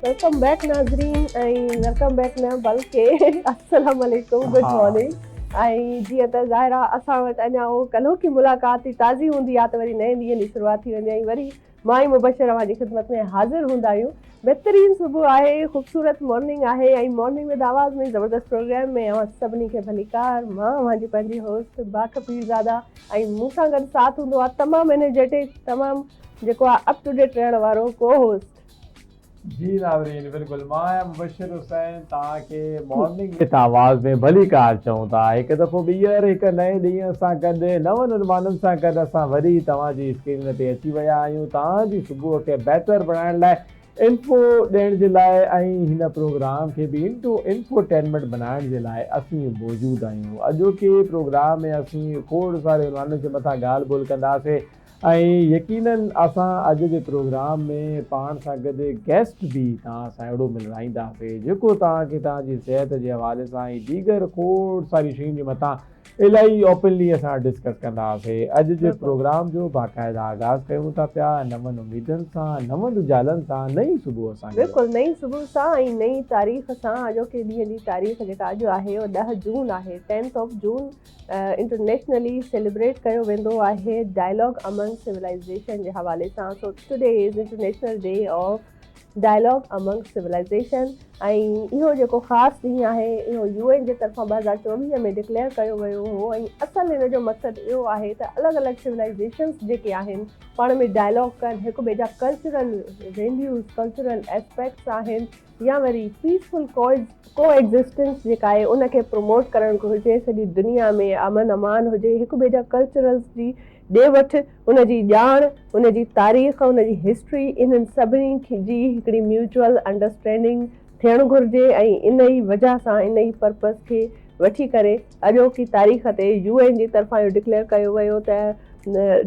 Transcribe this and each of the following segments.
Welcome back नाज़रीन welcome back न बल्कि अस्सलाम वालेकुम गुड मॉर्निंग जी त ज़ाहिरा असां वटि अञा उहो कल्हो की मुलाक़ात ई ताज़ी हूंदी आहे त वरी नए ॾींहं जी शुरूआत थी वेंदी आहे वरी मां ई मुबशर अवां जी ख़िदमत में हाज़िर हूंदा आहियूं। बहितरीन सुबुह आहे, ख़ूबसूरत मॉर्निंग आहे ऐं मॉर्निंग विद आवाज़ में ज़बरदस्त प्रोग्राम में अवां सभिनी खे भलीकार मां अवां जी पंहिंजी होस्ट बाखपीरज़ादा ऐं मूंसां गॾु साथ हूंदो आहे तमामु एनर्जेटिक तमामु जेको आहे अप टू डेट रहण वारो को होस्ट जी नाज़रीन बिल्कुल मैं मुबशर हुसैन तव्हांखे मॉर्निंग विद आवाज़ में भली कार चऊं था। हिकु दफ़ो ॿीहर हिकु नए ॾींहं सां गॾु नवनि उनमाननि सां गॾु असां वरी तव्हांजी स्क्रीन ते अची विया आहियूं तव्हांजी सुबुह खे बहितर बणाइण लाइ इंफो ॾियण जे लाइ ऐं हिन प्रोग्राम खे बि इंफोटेनमेंट बनाइण जे लाइ असीं मौजूदु आहियूं। अॼोके प्रोग्राम में असीं खोड़ सारे उनमाननि जे मथां ॻाल्हि ॿोल कंदासीं ऐं यकीनन असां अॼु जे प्रोग्राम में पाण सां गॾु गेस्ट बि तव्हां सां अहिड़ो मिलाईंदासीं जेको तव्हांखे तव्हांजी सिहत जे हवाले सां ऐं दीगर खोड़ सारी शयुनि जे मथां इलाही ओपनली असां डिस्कस कंदासीं। अॼु जे प्रोग्राम जो बाक़ाइदा आगाज़ कयूं था पिया नवनि उमेदनि सां नवनि उजालनि सां नई सुबुह सां। बिल्कुलु नई सुबुह सां ऐं नई तारीख़ सां। अॼोके ॾींहं जी तारीख़ जेका अॼु आहे उहा 10 जून आहे। 10th of June internationally celebrate कयो वेंदो आहे डायलॉग अमंग सिविलाइज़ेशन जे हवाले सां। So today is international day of dialogue among civilisation ऐं इहो जेको ख़ासि ॾींहुं आहे इहो UN जे तरफ़ां 2024 में डिक्लेयर कयो वियो हो ऐं असल हिन जो मक़सदु इहो आहे त अलॻि अलॻि सिविलाइज़ेशन्स जेके आहिनि पाण में डायलॉग कनि, हिकु ॿिए जा कल्चरल वैल्यूज़ कल्चरल एस्पेक्ट्स आहिनि या वरी पीसफुल को एग्ज़िस्टेंस जेका आहे उनखे प्रमोट करणु घुरिजे। सॼी दुनिया में अमन अमान हुजे, हिकु ॿिए जा कल्चरल्स जी ॾे वठि, उनजी ॼाण, उनजी तारीख़, उनजी हिस्ट्री, इन्हनि सभिनी जी हिकिड़ी म्यूचुअल अंडरस्टैंडिंग थियणु घुरिजे ऐं इन ई वजह सां इन ई पर्पज़ खे वठी करे अॼोकी तारीख़ ते UN जी तरफ़ां इहो डिक्लेयर कयो वियो त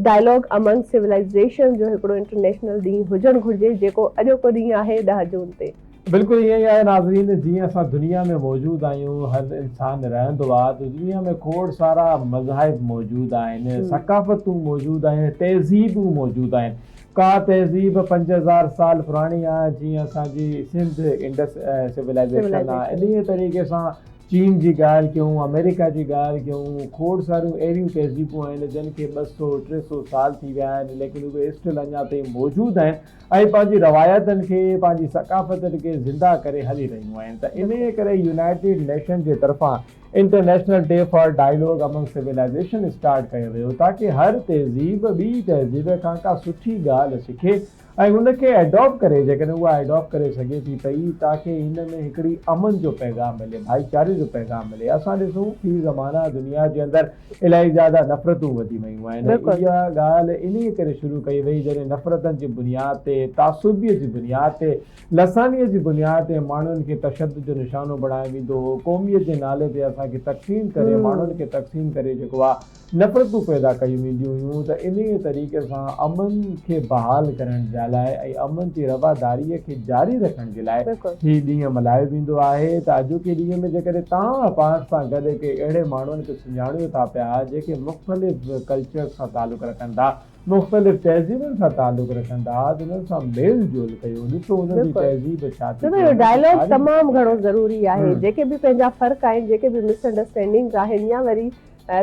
डायलॉग अमंग सिविलाइज़ेशन जो हिकिड़ो इंटरनेशनल ॾींहुं हुजणु घुरिजे जेको अॼोको ॾींहुं आहे 10 जून ते। बिल्कुलु ईअं ई आहे नाज़रीन, जीअं असां दुनिया में मौजूदु आहियूं हर इंसान रहंदो आहे त दुनिया में खोड़ सारा मज़ाहिब मौजूदु आहिनि, सकाफ़तूं मौजूदु आहिनि, तहज़ीबूं मौजूदु आहिनि। का तहज़ीब 5000 साल पुराणी आहे जीअं असांजी सिंध इंडस सिविलाइज़ेशन आहे। इन तरीक़े सां चीन जी ॻाल्हि कयूं, अमेरिका जी ॻाल्हि कयूं, खोड़ सारियूं अहिड़ियूं तहज़ीबूं आहिनि जिन खे 200-300 साल थी विया आहिनि लेकिन उहे स्टिल अञा ताईं मौजूदु आहिनि ऐं पंहिंजी रवायतनि खे पंहिंजी सकाफ़तनि खे ज़िंदा करे हली रहियूं आहिनि। त इन करे यूनाइटेड नेशन जे तरफ़ां international day for dialogue among civilisation start कयो वियो ताकी हर तहज़ीब ॿी तहज़ीब खां का सुठी ॻाल्हि सिखे ऐं उनखे एडॉप्ट करे, जेकॾहिं उहा एडॉप्ट करे सघे थी पई ताकी हिन में हिकिड़ी अमन जो पैगाम मिले, भाईचारे जो पैगाम मिले। असां ॾिसूं फी ज़माना दुनिया जे अंदरि इलाही ज़्यादा नफ़रतूं वधी वियूं आहिनि। इहा ॻाल्हि इन करे शुरू कई वई जॾहिं नफ़रतनि जी बुनियाद ते, तासुबीअ जी बुनियाद ते, लसानीअ जी बुनियाद ते माण्हुनि खे तशद्दुद जो निशानो बणायो वेंदो हो। क़ौमियत जे नाले ते असांखे तक़सीम करे माण्हुनि खे तक़सीम करे जेको आहे नफ़रतूं पैदा कयूं वेंदियूं हुयूं। त इन तरीक़े सां अमन खे बहाल करण जे लाइ ऐं अमन जी रवादारीअ खे जारी रखण जे लाइ हीउ ॾींहुं मल्हायो वेंदो आहे। त अॼोके ॾींहं में जेकॾहिं तव्हां पाण सां गॾु के अहिड़े माण्हुनि खे सुञाणियो था पिया जेके मुख़्तलिफ़ कल्चर सां तालुक़ु रखनि था, मुख़्तलिफ़ तहज़ीबुनि सां तालुक़ु रखनि था, त उन्हनि सां मेल जोल कयो, ॾिसो उन्हनि जी तहज़ीब छा थी। डायलॉग तमामु घणो ज़रूरी आहे। जेके बि पंहिंजा फ़र्क़ आहिनि, जेके बि मिसअंडरस्टैंडिंग्स आहिनि या वरी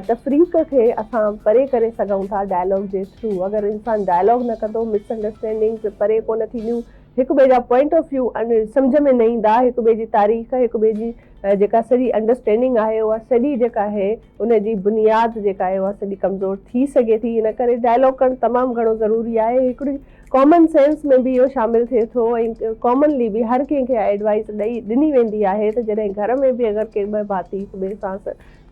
तफ़रीक़ खे असां परे करे सघूं था डायलॉग जे थ्रू। अगरि इंसानु डायलॉग न कंदो, मिसअंडरस्टैंडिंग्स परे कोन थींदियूं, हिकु ॿिए जा पॉइंट ऑफ व्यू सम्झ में न ईंदा, हिकु ॿिए जी तारीख़, हिकु ॿिए जी जेका सॼी अंडरस्टैंडिंग आहे उहा सॼी जेका आहे उनजी बुनियाद जेका आहे उहा सॼी कमज़ोर थी सघे थी। इन करे डायलॉग करणु तमामु घणो ज़रूरी आहे। हिकिड़ी कॉमन सेंस में बि इहो शामिलु थिए थो ऐं कॉमनली बि हर कंहिंखे एडवाइस ॾिनी वेंदी आहे त जॾहिं घर में बि अगरि के ॿ भाती हिकु ॿिए सां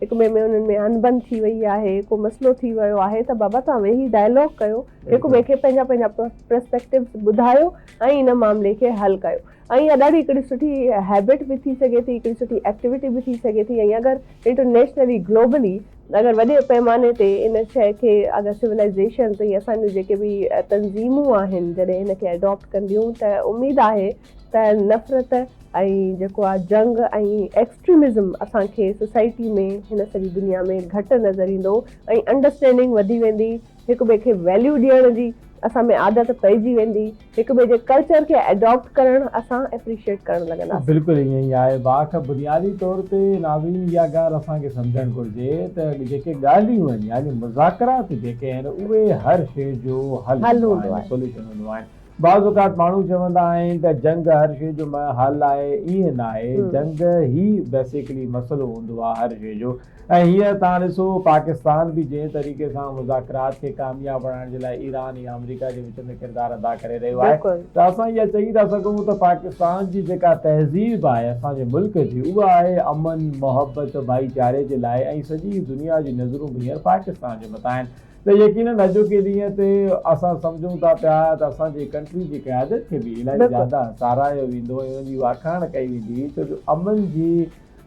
हिकु ॿिए में उन्हनि में अनबन थी वई आहे, को मसइलो थी वियो आहे त बाबा तव्हां वेही डायलॉग कयो, हिकु ॿिए खे पंहिंजा पंहिंजा पर्सपेक्टिव्स ॿुधायो ऐं इन मामले खे हल कयो। ऐं इहा ॾाढी हिकिड़ी सुठी हैबिट बि थी सघे थी, हिकिड़ी सुठी एक्टिविटी बि थी सघे थी। ऐं अगरि इंटरनेशनली ग्लोबली अगरि वॾे पैमाने ते इन शइ खे अगरि सिविलाइज़ेशन ऐं असांजूं जेके बि तंज़ीमूं आहिनि जॾहिं हिनखे एडॉप्ट कंदियूं त उमेदु आहे त नफ़रत ऐं जेको आहे जंग ऐं एक्सट्रीमिज़म असांखे सोसाइटी में हिन सॼी दुनिया में घटि नज़र ईंदो ऐं अंडरस्टैंडिंग वधी वेंदी, हिकु ॿिए खे वैल्यू ॾियण जी असां में आदत पइजी वेंदी, हिक ॿिए जे कल्चर खे एडॉप्ट करणु असां एप्रिशिएट करणु लॻंदासीं। बिल्कुलु ईअं ई आहे। बाक़ बुनियादी तौर ते नाज़रीन इहा ॻाल्हि असांखे सम्झणु घुरिजे त जेके ॻाल्हियूं आहिनि यानी मुज़ाकरात जेके आहिनि उहे हर शइ जो हल हूंदो आहे, सोल्यूशन हूंदो आहे। बाज़ औक़ात माण्हू चवंदा आहिनि त जंग हर शइ जो हल आहे, ईअं न आहे। जंग ई बेसिकली मसइलो हूंदो आहे हर शइ जो। ऐं हीअं तव्हां ॾिसो पाकिस्तान बि जंहिं तरीक़े सां मुज़ाकरात खे कामयाबु बणाइण जे लाइ ईरान या अमेरिका जे विच में किरदारु अदा करे रहियो आहे, त असां इहा चई था सघूं त पाकिस्तान जी जेका तहज़ीब आहे असांजे मुल्क जी उहा आहे अमन मोहबत भाईचारे जे लाइ, ऐं सॼी दुनिया जी नज़रूं बि हींअर पाकिस्तान जे मथां आहिनि। त यकीनन अॼोके ॾींहं ते असां सम्झूं था पिया त असांजी कंट्री जी क़यादत खे बि इलाही ज़्यादा साराहियो वेंदो ऐं हुनजी वाखाण कई वेंदी, छो जो अमन जी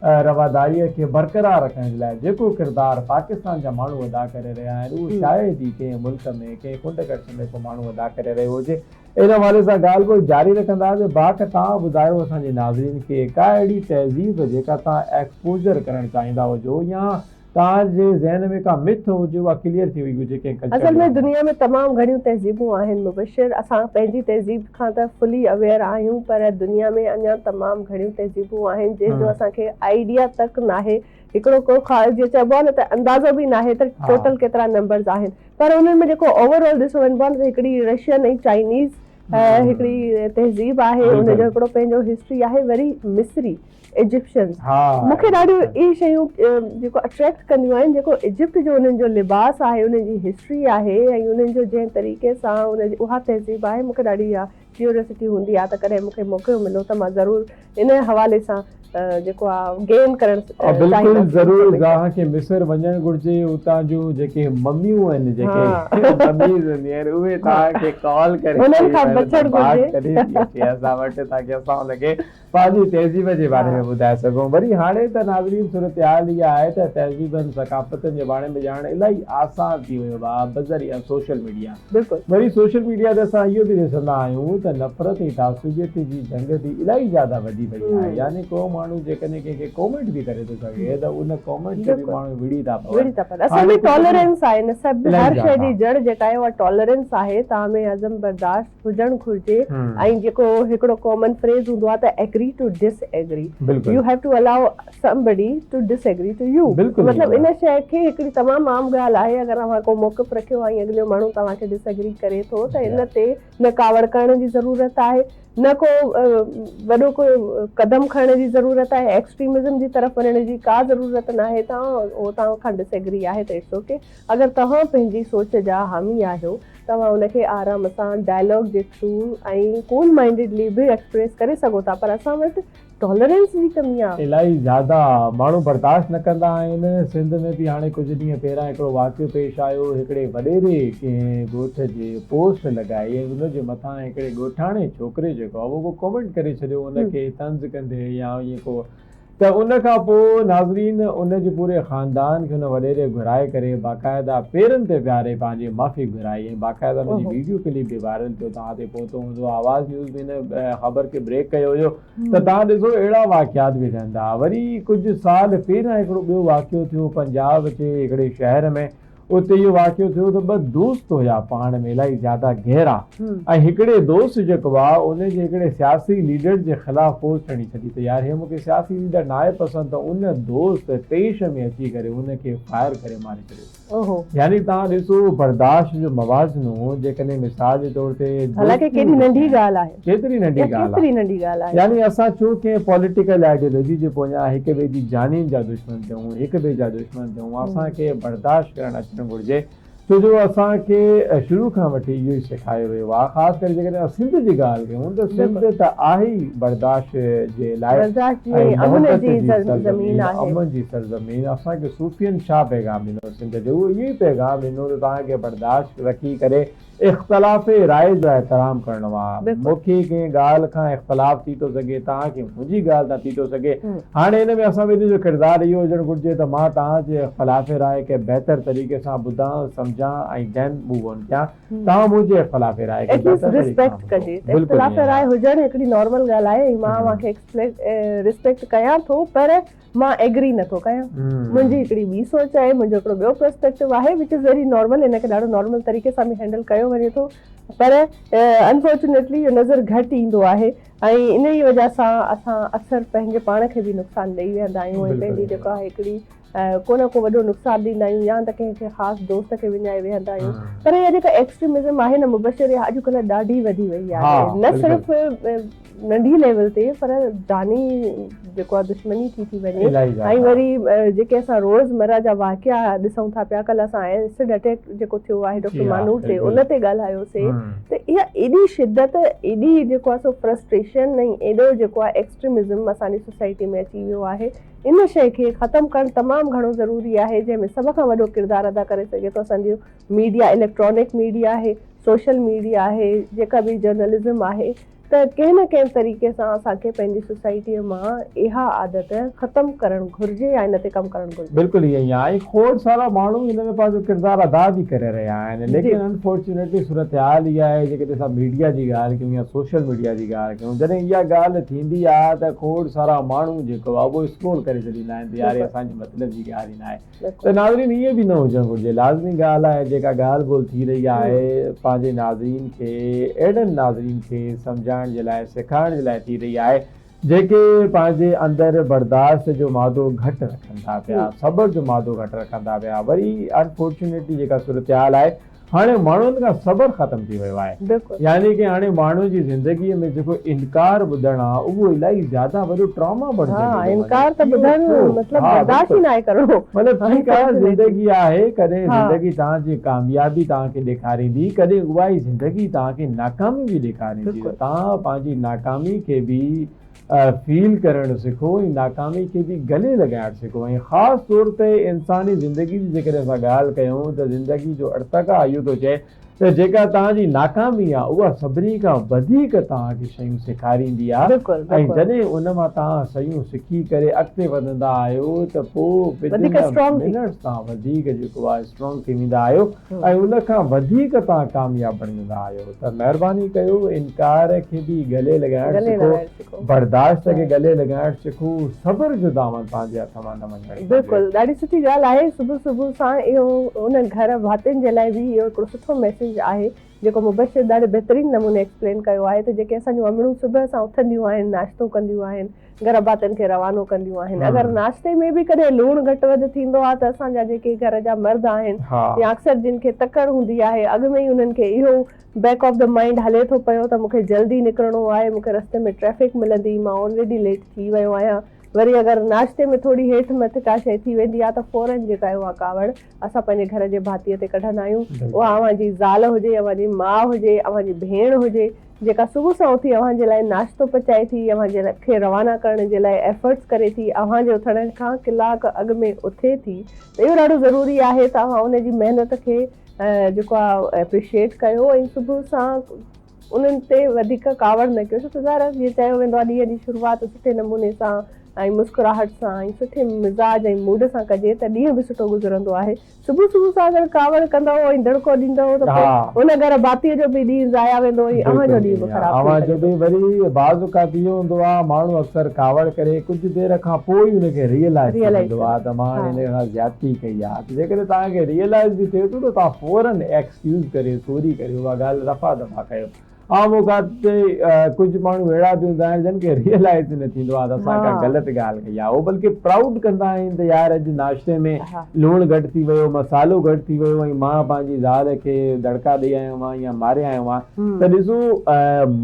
रवादारीअ खे बरक़रार रखण जे लाइ जेको किरदारु पाकिस्तान जा माण्हू अदा करे रहिया आहिनि उहो शायदि ई कंहिं मुल्क में कंहिं कुंड कच्छ में को माण्हू अदा करे रहियो हुजे। इन हवाले सां ॻाल्हि कोई जारी रखंदासीं। बाक़ तव्हां ॿुधायो असांजे नाज़रीन खे का अहिड़ी तहज़ीब जेका तव्हां एक्सपोजर करणु चाहींदा हुजो या तव्हांजे ज़हन में का मिथ हुजे उहा क्लियर थी वई हुजे कंहिं कल्चर। असल में दुनिया में तमामु घणियूं तहज़ीबूं आहिनि मुबशिर, असां पंहिंजी तहज़ीब खां त फुली अवेयर आहियूं, पर दुनिया में अञा तमामु घणियूं तहज़ीबूं आहिनि जंहिंजो असांखे आइडिया तक नाहे, हिकिड़ो को जीअं चइबो आहे न त अंदाज़ो बि नाहे त टोटल केतिरा नंबर्स आहिनि। पर उन्हनि में जेको ओवरऑल ॾिसो वञिबो आहे न, हिकिड़ी रशियन ऐं चाइनीज़ हिकिड़ी तहज़ीब आहे, उनजो हिकिड़ो पंहिंजो हिस्ट्री आहे, वरी मिस्री इजिप्शियंस। मूंखे ॾाढियूं इहे शयूं जेको अट्रैक्ट कंदियूं आहिनि, जेको इजिप्ट जो उन्हनि जो लिबास आहे, उन्हनि जी हिस्ट्री आहे ऐं उन्हनि जो जंहिं तरीक़े सां उनजी उहा तहज़ीब आहे, मूंखे ॾाढी इहा क्यूरियोसिटी हूंदी आहे त कॾहिं मूंखे मौक़ो मिलो त मां ज़रूरु इन हवाले सां जेको आहे गेन करणु बिल्कुलु ज़रूरु तव्हांखे मिस्र वञणु घुरिजे। उतां जूं जेके मम्मियूं आहिनि जेके मम्मीज़ हूंदियूं आहिनि उहे तव्हांखे कॉल करे उन्हनि खां बचणु घुरिजे असां वटि ताकी असां हुनखे पंहिंजी तहज़ीब जे बारे में ॿुधाए सघूं। वरी हाणे त नाज़रीन सूरत हाल इहा आहे त तहज़ीबनि सकाफ़तनि जे बारे में ॼाणणु इलाही आसान थी वियो आहे बज़रिया सोशल मीडिया। बिल्कुलु वरी सोशल मीडिया ते असां इहो बि ॾिसंदा आहियूं त नफ़रत ऐं तासुबियत जी जंग बि इलाही ज़्यादा वधी वई आहे। यानी को माण्हू जेकॾहिं कंहिंखे कॉमेंट बि करे थो सघे त उन कॉमेंट खे बि माण्हू विड़ी था पवनि। असल में टॉलरेंस आहे न, सभु हर शइ जी जड़ जेका आहे उहा टॉलरेंस आहे। तव्हां में अज़म बर्दाश्त हुजणु घुरिजे ऐं जेको हिकिड़ो कॉमन फ्रेज़ हूंदो आहे त agree to disagree, you have to allow somebody to disagree to you. मतिलबु इन शइ खे हिकिड़ी तमामु आम ॻाल्हि आहे, अगरि तव्हां को मौक़िफ़ रखियो ऐं अॻिलो माण्हू तव्हांखे डिसएग्री करे थो त इन ते न कावड़ करण जी ज़रूरत आहे, न को वॾो को क़दम खणण जी ज़रूरत आहे, एक्सट्रीमिज़म जी तरफ़ वञण जी का ज़रूरत न आहे। तव्हां खां डिसएग्री आहे त इट्स ओके। अगरि तव्हां पंहिंजी सोच जा हामी आहियो, तव्हां उनखे आराम सां डायलॉग जे थ्रू ऐं कूल माइंडेडली बि एक्सप्रेस करे सघो था, पर असां वटि टॉलरेंस जी कमी आहे, इलाही ज़्यादा माण्हू बर्दाश्त न कंदा आहिनि। सिंध में बि हाणे कुझु ॾींहं पहिरियां हिकिड़ो वाक़ियो पेश आयो, हिकिड़े वॾेरे कंहिं ॻोठ जे पोस्ट लॻाई ऐं उनजे मथां हिकिड़े ॻोठाणे छोकिरे जेको आहे उहो कॉमेंट करे छॾियो उनखे तंज़ कंदे या ईअं को। त उन खां पोइ नाज़रीन उनजे पूरे ख़ानदान खे उन वॾेरे घुराए करे बाक़ाइदा पेरनि ते विहारे पंहिंजी माफ़ी घुराई ऐं बाक़ाइदा उनजी वीडियो क्लिप बि वायरल थियो, तव्हां ते पहुतो हूंदो। आवाज़ न्यूज़ बि हिन ख़बर खे ब्रेक कयो हुयो। त तव्हां ॾिसो अहिड़ा वाक़ियात बि रहंदा। वरी कुझु साल पहिरियां हिकिड़ो ॿियो वाक़ियो थियो पंजाब जे हिकिड़े शहर में, उते इहो वाक़ियो थियो त ॿ दोस्त हुया पाण में इलाही ज़्यादा गहरा, ऐं हिकिड़े दोस्त जेको आहे उनजे हिकिड़े सियासी लीडर जे ख़िलाफ़ पोस्ट हणी छॾी त यार हे मूंखे सियासी लीडर न आहे पसंदि, त उन दोस्त पेश में अची करे उनखे फायर करे मारे छॾियो। यानी तव्हां ॾिसो बर्दाश्त जो मवाज़नो जेकॾहिं मिसाल जे तौर ते केतिरी नंढी ॻाल्हि आहे, केतिरी नंढी ॻाल्हि आहे। यानी असां छो कंहिं पॉलिटिकल आइडियोलॉजी जे पोयां हिक ॿिए जी जानियुनि जा दुश्मन थियूं, हिक ॿिए जा दुश्मन थियूं, असांखे बर्दाश्त करणु अचणु घुरिजे। छो जो असांखे शुरू खां वठी इहो ई सेखारियो वियो आहे, ख़ासि करे जेकॾहिं सिंध जी ॻाल्हि कयूं त सिंध त आहे ई बर्दाश्त जे लाइ अमन जी सरज़मीन। असांखे सूफ़ियनि छा पैगाम ॾिनो सिंध जो, उहो इहो ई पैगाम ॾिनो त तव्हांखे बर्दाश्त रखी करे इख़्तिलाफ़ राय जो एहतराम करणो आहे। मूंखे कंहिं ॻाल्हि खां इख़्तिलाफ़ थी थो सघे, तव्हांखे मुंहिंजी ॻाल्हि न थी थो सघे। हाणे हिन में असां ॿिन्ही जो किरदारु इहो हुजणु घुरिजे त मां तव्हांजे इख़्तिलाफ़ राय खे बहितर तरीक़े सां ॿुधां सम्झां ऐं देन मूव ऑन कयां। तव्हां मुंहिंजे इख़्तिलाफ़ राय खे रिस्पेक्ट कजे। इख़्तिलाफ़ राय हुजणु हिकिड़ी नॉर्मल ॻाल्हि आहे, मां मूंखे रिस्पेक्ट कयां थो पर मां एग्री नथो कयां। मुंहिंजी हिकिड़ी ॿी सोच आहे, मुंहिंजो हिकिड़ो ॿियो पर्सपेक्टिव आहे विच इज़ वेरी नॉर्मल। हिनखे ॾाढो नॉर्मल तरीक़े सां बि हैंडल कयो वञे थो, पर अनफॉर्चुनेटली इहो नज़र घटि ईंदो आहे ऐं इन ई वजह सां असां अक्सर पंहिंजे पाण खे बि नुक़सानु ॾेई वेहंदा आहियूं ऐं पंहिंजी जेको आहे हिकिड़ी को न को वॾो नुक़सानु ॾींदा आहियूं या त कंहिंखे ख़ासि दोस्त खे विञाए वेहंदा आहियूं। पर इहा जेका एक्सट्रीमिज़म आहे न मुबशर, इहा अॼुकल्ह ॾाढी वधी वई आहे, न सिर्फ़ु नंढी लेवल ते पर जानी जेको आहे दुश्मनी थी वञे। ऐं वरी जेके असां रोज़मर्रा जा वाक़िया ॾिसूं था पिया, कल्ह असां एसिड अटैक जेको थियो आहे डॉक्टर मानूर ते, उन ते ॻाल्हायोसीं, त इहा एॾी शिदत, एॾी जेको आहे सो फ्रस्ट्रेशन ऐं एॾो जेको आहे एक्सट्रीमिज़म असांजी सोसाइटी में अची वियो आहे। इन शइ खे ख़तमु करणु तमामु घणो ज़रूरी आहे, जंहिंमें सभ खां वॾो किरदारु अदा करे सघे थो असांजो मीडिया, इलेक्ट्रॉनिक मीडिया आहे, सोशल मीडिया आहे, जेका बि जर्नलिज़म आहे। त कंहिं न कंहिं तरीक़े सां असांखे पंहिंजी सोसाइटीअ मां इहा आदत ख़तमु करणु घुरिजे या इन ते कमु करणु घुरिजे। बिल्कुलु ईअं ई आहे, खोड़ सारा माण्हू हिन में पंहिंजो किरदारु अदा बि करे रहिया आहिनि, लेकिन अनफॉर्चुनेटली सूरत हाल इहा आहे, जेकॾहिं असां मीडिया जी ॻाल्हि कयूं या सोशल मीडिया जी ॻाल्हि कयूं, जॾहिं इहा ॻाल्हि थींदी आहे त खोड़ सारा माण्हू जेको आहे उहो स्क्रोल करे छॾींदा आहिनि त यार असांजी मतिलब जी ॻाल्हि ई न आहे। त नाज़रीन इहे बि न हुजणु घुरिजे। लाज़मी ॻाल्हि आहे, जेका ॻाल्हि ॿोल थी रही आहे, पंहिंजे नाज़रीन खे, अहिड़नि नाज़रीन खे सम्झाइण जे लाइ, सिखाइण जे लाइ थी रही आहे जेके पंहिंजे अंदरि बर्दाश्त जो मादो घटि रखनि था पिया, सब्र जो मादो घटि रखनि था पिया। वरी अनफॉर्चुनेटली जेका सूरत हाल आहे, हाणे माण्हुनि खां सब्र ख़तमु थी वियो आहे, यानी कि हाणे माण्हू जी ज़िंदगीअ में जेको इनकार ॿुधणु आहे उहो इलाही ज़्यादा वॾो ट्रॉमा बणिजी इनकार त ॿुधणु मतिलबु बर्दाश्त ई न आहे करणो। मतिलबु ठीकु आहे, ज़िंदगी आहे, कॾहिं ज़िंदगी तव्हांजी कामयाबी तव्हांखे ॾेखारींदी, कॾहिं उहा ई ज़िंदगी तव्हांखे नाकामी बि ॾेखारींदी। तव्हां पंहिंजी नाकामी खे बि फील करणु सिखो ऐं नाकामी खे बि गले लॻाइणु सिखो। ऐं ख़ासि तौर ते इंसानी ज़िंदगी जी जेकॾहिं असां ॻाल्हि कयूं त ज़िंदगी जो अर्तका इहो थो चए त जेका तव्हांजी नाकामी आहे उहा सभिनी खां वधीक तव्हांखे शयूं सेखारींदी आहे, ऐं जॾहिं उन मां तव्हां शयूं सिखी करे अॻिते वधंदा आहियो त पोइ तव्हां वधीक जेको आहे स्ट्रॉन्ग थी वेंदा आहियो ऐं उन खां वधीक तव्हां कामयाब बणजंदा आहियो। त महिरबानी कयो, इनकार खे बि गले लॻाइणु सिखो, बर्दाश्त खे गले लॻाइणु सिखो, सब्र जो दामन पंहिंजे हथ मां न वञणु। बिल्कुलु, ॾाढी सुठी ॻाल्हि आहे। सुबुह सुबुह सां इहो उन्हनि घर भातियुनि जे लाइ बि इहो हिकिड़ो सुठो मैसेज आहे जेको मुबशर ॾाढे बहितरीन नमूने एक्सप्लेन कयो आहे। त जेके असांजूं अमड़ूं सुबुह सां उथंदियूं आहिनि, नाश्तो कंदियूं आहिनि, घर भातियुनि खे रवानो कंदियूं आहिनि, अगरि नाश्ते में बि कॾहिं लूणु घटि वधि थींदो आहे त असांजा जेके घर जा मर्द आहिनि या अक्सर जिन खे तकड़ हूंदी आहे, अॻु में ई उन्हनि खे इहो बैक ऑफ द माइंड हले थो पियो त मूंखे जल्दी निकिरणो आहे, मूंखे रस्ते में ट्रैफिक मिलंदी, मां ऑलरेडी लेट थी वियो आहियां। वरी अगरि नाश्ते में थोरी हेठि मथे का शइ थी वेंदी आहे त फौरन जेका आहे उहा कावड़ असां पंहिंजे घर जे भातीअ ते कढंदा आहियूं। उहा अव्हांजी ज़ाल हुजे, अव्हांजी माउ हुजे, अव्हांजी भेण हुजे, जेका सुबुह सां उथी अव्हांजे लाइ नाश्तो पचाए थी, अव्हांजे खे रवाना करण जे लाइ एफर्ट्स करे थी, अव्हांजे उथण खां कलाक अॻु में उथे थी। त इहो ॾाढो ज़रूरी आहे त अव्हां उनजी महिनत खे जेको आहे एप्रिशिएट कयो ऐं सुबुह सां उन्हनि ते वधीक कावड़ न कयो। छो त ज़ाहिर जीअं चयो वेंदो आहे, ॾींहं जी शुरूआति सुठे नमूने सां ऐं मुस्कुराहट सां ऐं सुठे मिज़ाज ऐं मूड सां कजे त ॾींहुं बि सुठो गुज़रंदो आहे। सुबुह सुबुह सां अगरि कावड़ कंदव ऐं दड़को ॾींदव त उन घर भातीअ जो बि ॾींहुं ज़ाया वेंदो ऐं अव्हांजो ॾींहुं बि ख़राबु। अव्हांजो बि वरी बाज़ औक़ात इहो हूंदो आहे, माण्हू अक्सर कावड़ करे कुझु देरि खां पोइ ई हुनखे रियलाइज़ थींदो आहे त मां हिन खां ज़्यादती कई आहे। त जेकॾहिं तव्हांखे रियलाइज़ बि थिए थो त तव्हां फौरन एक्सक्यूज़ करे, सॉरी करे उहा ॻाल्हि रफ़ा दफ़ा कयो। आम औक़ात ते कुझु माण्हू अहिड़ा बि हूंदा आहिनि जिन खे रियलाइज़ न थींदो आहे त असां का ग़लति ॻाल्हि कई आहे, उहो बल्कि प्राउड कंदा आहिनि त यार अॼु नाश्ते में लूणु घटि थी वियो, मसालो घटि थी वियो ऐं मां पंहिंजी ज़ाल खे दड़का ॾेई आयो आहियां या मारे आयो आहियां। त ॾिसो,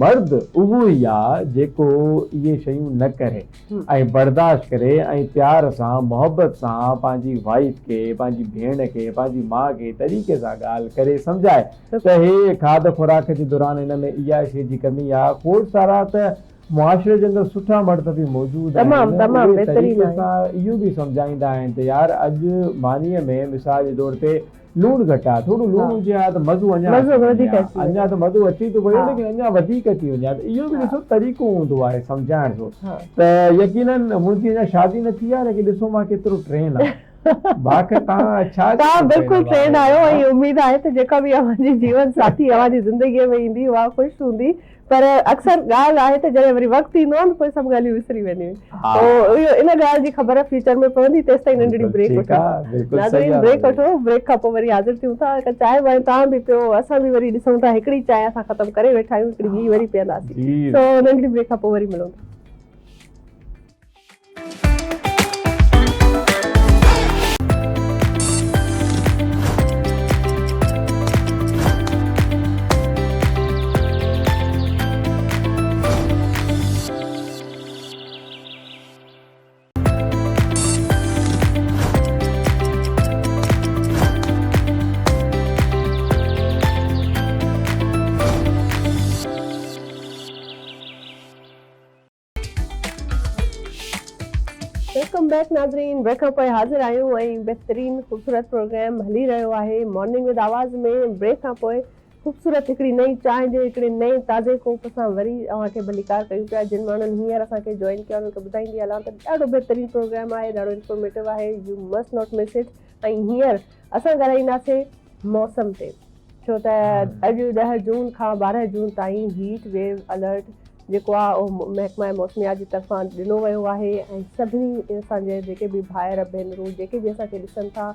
मर्द उहो ई आहे जेको इहे शयूं न करे ऐं बर्दाश्त करे ऐं प्यार सां, मोहबत सां पंहिंजी वाइफ खे, पंहिंजी भेण खे, पंहिंजी माउ खे तरीक़े सां ॻाल्हि करे सम्झाए त हे खाध खुराक जे दौरान हिन में इहा शइ जी कमी आहे। खोड़ सारा त मुआशरे जे अंदरि सुठा मर्द बि मौजूदु आहिनि, तरीक़े सां इहो बि सम्झाईंदा आहिनि त यार अॼु मानीअ में मिसाल जे तौर ते लूणु घटि आहे, थोरो लूणु हुजे हा त मज़ो अञा त मज़ो अची थो पियो, लेकिन अञा वधीक अची वञे हा। त इहो बि ॾिसो तरीक़ो हूंदो आहे सम्झाइण जो। त यकीनन मुंहिंजी अञा शादी न थी आहे, लेकिन ॾिसो मां केतिरो ट्रेन आहे बाक़ी तव्हां छा तव्हां बिल्कुलु ट्रेंड आहियो ऐं उमेद आहे त जेका बि अव्हांजी जीवन साथी अव्हांजी ज़िंदगीअ में ईंदी उहा ख़ुशि हूंदी, पर अक्सर ॻाल्हि आहे त जॾहिं वरी वक़्तु ईंदो आहे न पोइ सभु ॻाल्हियूं विसरी वेंदियूं आहिनि। पोइ इहो इन ॻाल्हि जी ख़बर फ्यूचर में पवंदी, तेसि ताईं नंढड़ी ब्रेक वठो। नाज़रीन ब्रेक वठो, ब्रेक खां पोइ वरी हाज़िर थियूं था। हिकु चांहि वांहि तव्हां बि पियो, असां बि वरी ॾिसूं था, हिकिड़ी चांहि असां ख़तमु करे वेठा आहियूं, हिकिड़ी ॿी वरी पीअंदासीं। तो नंढड़ी ब्रेक खां पोइ वरी मिलूं था। वेलकम बैक नाज़रीन, ब्रेक खां पोइ हाज़िर आहियूं ऐं बहितरीन ख़ूबसूरत प्रोग्राम हली रहियो आहे मॉर्निंग विद आवाज़ में। ब्रेक खां पोइ ख़ूबसूरत हिकिड़ी नई चांहि जे हिकिड़े नए ताज़े कोप सां वरी अव्हांखे भलीकार कयूं पिया। जिन माण्हुनि हींअर असांखे जॉइन कया उन्हनि खे ॿुधाईंदी हलां त ॾाढो बहितरीन प्रोग्राम आहे, ॾाढो इंफॉर्मेटिव आहे, U must not miss it. ऐं हींअर असां ॻाल्हाईंदासीं मौसम ते, छो त अॼु 10 जून खां 12 जून ताईं हीट वेव अलर्ट जेको आहे उहो महकमा मौसमियात जी तरफ़ां ॾिनो वियो आहे। ऐं सभिनी असांजे जेके बि भाइर भेनरूं जेके बि असांखे ॾिसनि था,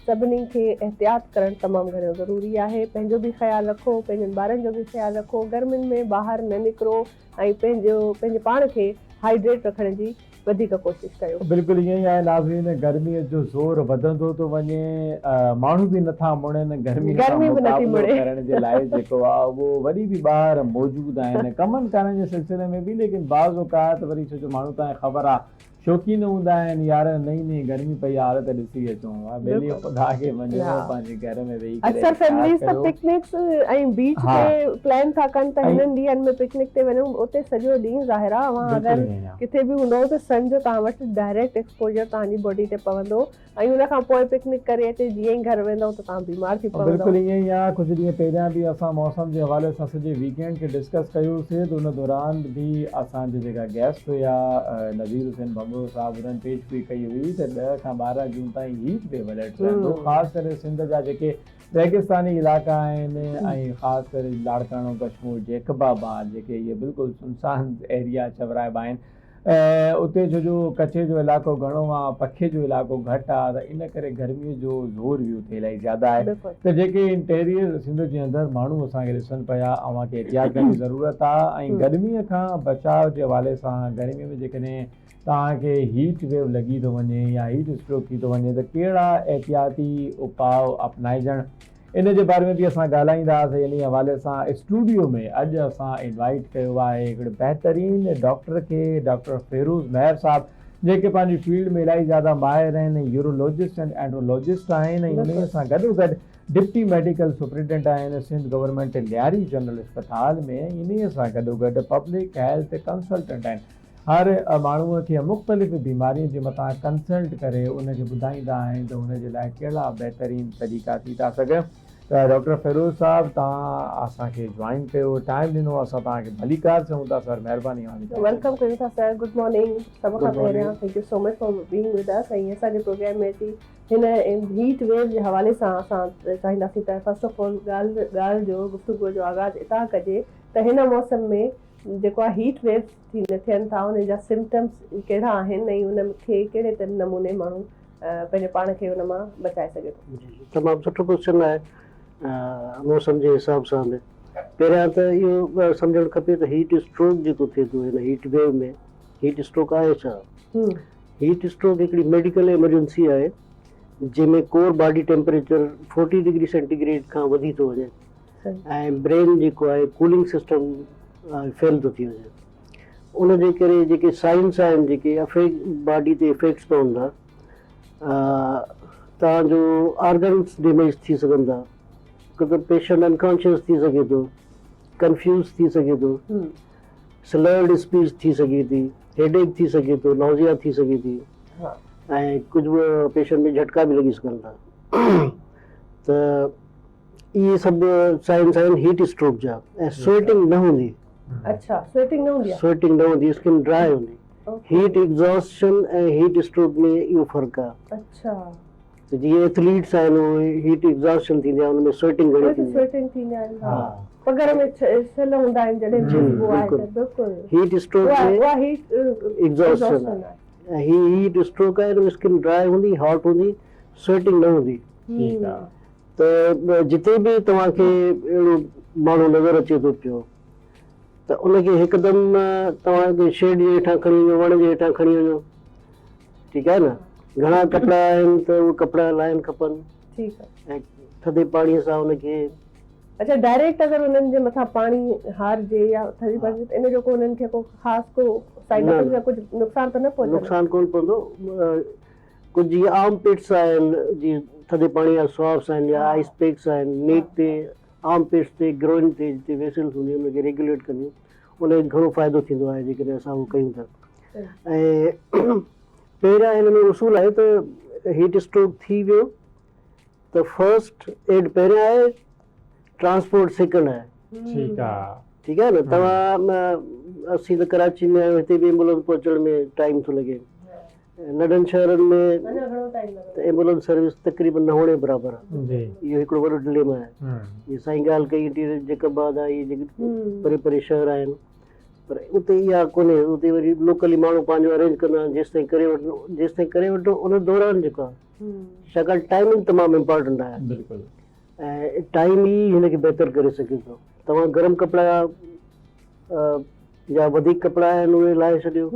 सभिनी खे एहतियात करणु तमामु घणो ज़रूरी आहे। पंहिंजो बि ख़्यालु रखो, पंहिंजनि ॿारनि जो बि ख़्यालु रखो, गर्मियुनि में ॿाहिरि न निकिरो ऐं पंहिंजे पाण खे हाइड्रेट रखण जी वधीक कोशिशि कयो। बिल्कुलु ईअं ई आहे नाज़रीन, गर्मीअ जो ज़ोर वधंदो थो वञे, माण्हू बि नथा मुड़नि गर्मी सां मुक़ाबिलो करण जे लाइ जेको आहे उहो वरी बि ॿार मौजूदु आहिनि कमनि करण जे सिलसिले में बि। लेकिन बाज़ औक़ात वरी छो जो माण्हू तव्हांखे ख़बर आहे शौक़ीन हूंदा आहिनि, यार नई नई गर्मी पई आहे त ॾिसी अचूं, ॿेली पघा खे वञो पंहिंजे घर में वेही करे। अक्सर फैमिलीज़ त पिकनिक्स ऐं बीच ते प्लान था कनि त हिननि ॾींहंनि में पिकनिक ते वञूं, उते सॼो ॾींहुं ज़ाहिर आहे अव्हां अगरि किथे बि हूंदो त सन जो तव्हां वटि डायरेक्ट एक्सपोजर तव्हांजी बॉडी ते पवंदो ऐं उन खां पोइ पिकनिक करे अचे जीअं ई घर वेंदव त तव्हां बीमार थी पवंदव। बिल्कुलु ईअं ई आहे। कुझु ॾींहं पहिरियां बि असां मौसम जे हवाले सां सॼे वीकेंड खे डिस्कस कयोसीं, त उन दौरान बि असांजे जेका गेस्ट हुया नज़ीर हुसैन भंगो साहब, उन्हनि पेश बि कई हुई त 10 खां 12 जून ताईं हीट वेव अलर्ट रहंदो, ख़ासि करे सिंध जा जेके रेगिस्तानी इलाइक़ा आहिनि ऐं ख़ासि करे लाड़काणो, कश्मीर, जेकबाबाद जेके इहे बिल्कुलु सुनसान एरिया चवराइबा आहिनि। ऐं उते छो जो कच्छ जो इलाइक़ो घणो आहे, पखे जो इलाइक़ो घटि आहे, त इन करे गर्मीअ जो ज़ोर बि उते इलाही ज़्यादा आहे। त जेके इंटीरियर सिंध जे अंदरि माण्हू असांखे ॾिसनि पिया, अव्हांखे एहतियात करण जी ज़रूरत आहे। ऐं गर्मीअ खां बचाव जे हवाले सां गर्मीअ में जेकॾहिं तव्हांखे हीट वेव लॻी थो वञे या हीट स्ट्रोक थी थो वञे त कहिड़ा एहतियाती उपाउ अपनाइजणु, इन जे बारे में बि असां ॻाल्हाईंदासीं। इन हवाले सां स्टूडियो में अॼु असां इनवाइट कयो आहे हिकिड़े बहितरीन डॉक्टर खे, डॉक्टर फेरोज़ महर साहब, जेके पंहिंजी फील्ड में इलाही ज़्यादा माहिर आहिनि, यूरोलॉजिस्ट ऐं एंड्रोलॉजिस्ट आहिनि। ऐं उन सां गॾोगॾु डिप्टी मेडिकल सुप्रिटेंडेंट आहिनि सिंध गवर्नमेंट लियारी जनरल अस्पताल में। इन सां गॾोगॾु पब्लिक हेल्थ कंसल्टेंट आहिनि, हर माण्हूअ खे मुख़्तलिफ़ बीमारियुनि जे मथां कंसल्ट करे उनखे ॿुधाईंदा आहिनि त हुनजे लाइ कहिड़ा बहितरीन तरीक़ा थी था सघनि। त डॉक्टर फेरोज़ साहब, तव्हां असांखे जॉइन कयो, टाइम ॾिनो, असां तव्हांखे भलीकार चऊं था सर, महिरबानी। वेलकम कयूं था सर, गुड मॉर्निंग। सभ खां पहिरियां thank you so much for being with us. ऐं असांजे प्रोग्राम में अची हिन हीट वेव जे हवाले सां असां चाहींदासीं त फर्स्ट ऑफ ऑल ॻाल्हि जो गुफ़्तगूअ जो आगाज़ इतां कजे त हिन मौसम में जेको आहे हीट वेव थियनि था, उन जा सिम्टम्स कहिड़ा आहिनि ऐं उनखे कहिड़े नमूने माण्हू पंहिंजे पाण खे उन मां बचाए सघे थो। तमामु सुठो क्वेश्चन आहे मौसम जे हिसाब सां। पहिरियां त इहो सम्झणु खपे त हीट स्ट्रोक जेको थिए थो हिन हीट वेव में, हीट स्ट्रोक आहे छा? हीट स्ट्रोक हिकिड़ी मेडिकल एमरजेंसी आहे जंहिंमें corps body temperature 40 degree centigrade खां वधी थो वञे ऐं ब्रेन जेको आहे कूलिंग सिस्टम फेल थो थी वञे। उनजे करे जेके साइंस आहिनि, जेके बॉडी ते इफेक्ट्स पवनि था, तव्हांजो ऑर्गन्स डैमेज थी सघनि था, क्योंकि पेशेंट अनकॉन्शियस थी सघे थो, कंफ्यूज थी सघे थो, स्लर्ड स्पीच थी सघे थी, हेडेक थी सघे थो, नॉज़िया थी सघे थी, ऐं कुझु पेशेंट में झटका बि लॻी सघनि था। त इहे सभु साइंस आहिनि हीट स्ट्रोक जा। ऐं स्वेटिंग न हूंदी। अच्छा, स्वेटिंग न हूंदी आहे? स्वेटिंग न हूंदी, स्किन ड्राई हूंदी। हीट एग्जॉस्शन ऐं हीट स्ट्रोक में इहो फ़र्क़ु आहे। अच्छा। त जीअं एथलीट्स आहिनि उहे हीट एग्ज़ॉस्शन थींदी आहे उनमें स्वेटिंग घणी थींदी आहे स्वेटिंग थींदी आहे हा पगर में छिल हूंदा आहिनि जॾहिं जी, वो आहे त बिल्कुलु। बिल्कुलु हीट स्ट्रोक में उहा हीट एग्ज़ॉस्शन आहे ऐं हीट स्ट्रोक आहे त स्किन ड्राई हूंदी हॉट हूंदी स्वेटिंग न हूंदी ठीकु आहे त जिते बि तव्हांखे अहिड़ो माण्हू नज़र अचे थो पियो त उनखे हिकदमि तव्हांखे शेड जे हेठां खणी वञो वण जे हेठां खणी वञो ठीकु आहे न घणा कपिड़ा आहिनि त उहे कपिड़ा लाहिनि खपनि ठीकु आहे ऐं थधे पाणीअ सां उनखे अच्छा डायरेक्ट अगरि उन्हनि जे मथां पाणी हारजे या थधी पइजे त इन जो को उन्हनि खे को ख़ासि को साइड इफेक्ट या कुझु नुक़सान त न पहुचे नुक़सान कोन पवंदो कुझु जीअं आर्म पिट्स आहिनि जीअं थधे पाणीअ जा स्वाब्स आहिनि या आइस पैक्स आहिनि नेक ते आर्म पिट्स ते ग्रोइन ते जिते वेसल्स हूंदियूं उनखे रेगुलेट कंदियूं उनखे घणो फ़ाइदो थींदो आहे जेकॾहिं असां उहो कयूं था ऐं पहिरियां हिन में उसूल आहे त हीट स्ट्रोक थी वियो त फर्स्ट एड पहिरियां आहे ट्रांसपोर्ट सेकंड आहे ठीकु आहे ठीकु आहे न तव्हां असीं त कराची में आहियूं हिते बि एम्बुलेंस पहुचण में टाइम थो लॻे नंढनि शहरनि में अञा घणो टाइम लॻंदो त एम्बुलेंस सर्विस तक़रीबन न हुअण बराबरि आहे जी इहो हिकिड़ो वॾो डिलेमा आहे जीअं साईं ॻाल्हि कई इंटीरियर जैकबाद आहे इहे जेके परे परे शहर आहिनि पर उते इहा कोन्हे उते वरी लोकली माण्हू पंहिंजो अरेंज कंदा आहिनि जेसिताईं करे वठो उन दौरान जेको आहे छाकाणि टाइमिंग तमामु इम्पोर्टेंट आहे बिल्कुलु ऐं टाइम ई हिनखे बहितर करे सघे थो तव्हां गरम कपिड़ा या वधीक कपिड़ा आहिनि उहे लाहे छॾियो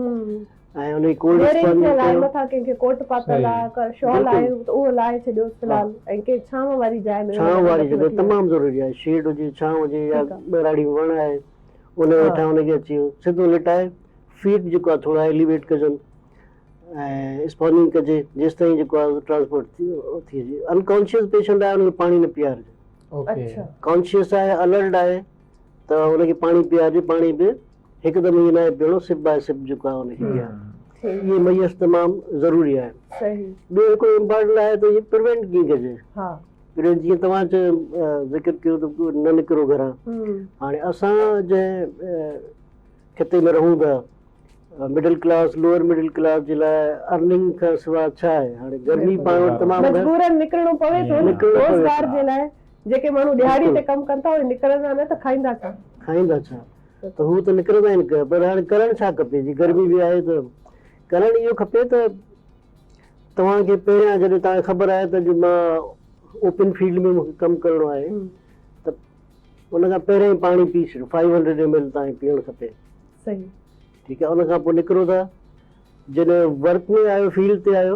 ऐं उन कोल्ड मथां कंहिंखे कोट पातल आहे शॉल आहे त उहो लाहे छॾियो फ़िलहाल ऐं कंहिं छांव वारी जाइ में छांव वारी जॻह तमामु ज़रूरी आहे शेड हुजे छांव हुजे या ॿेराड़ी वण आहे उन हेठां उनखे अची वियो सिधो लिटाए फीट जेको आहे थोरा एलिवेट कजनि ऐं स्पॉनिंग कजे जेसिताईं जेको आहे ट्रांसपोर्ट थी वञे अनकॉन्शियस पेशेंट आहे उनखे पाणी न पीआरिजे ओके कॉन्शियस आहे अलर्ट आहे त हुनखे पाणी पीआरिजे पाणी बि हिकदमि ईअं न आहे पीअणो सिप बाय सिप जेको आहे हुनखे पीआरे इहे मयस तमामु ज़रूरी आहे ॿियो हिकिड़ो इम्पोर्टेंट आहे त इहे प्रिवेंट कीअं कजे प्रिवेंट जीअं तव्हां ज़िक्र कयो त न निकिरो घरां हाणे असां जंहिं खिते में रहूं था middle class lower middle class जे लाइ अर्निंग खां सवाइ छा आहे हाणे गर्मी पाण वटि तमामु मजबूरन निकिरणो पवे थो रोज़गार जे लाइ जेके माण्हू दिहाड़ी ते कमु कनि था उहे निकिरंदा न त खाईंदा छा त हू त निकिरंदा आहिनि पर हाणे करणु छा खपे जी गर्मी बि आहे त करणु इहो खपे त तव्हांखे पहिरियां जॾहिं तव्हांखे ख़बर आहे त मां ओपन फील्ड में मूंखे कमु करिणो आहे त उन खां पहिरियों ई पाणी पी छॾियो 500 ml तव्हांखे पीअणु खपे सही ठीकु आहे उन खां पोइ निकिरो था जॾहिं वर्क में आयो फील्ड ते आयो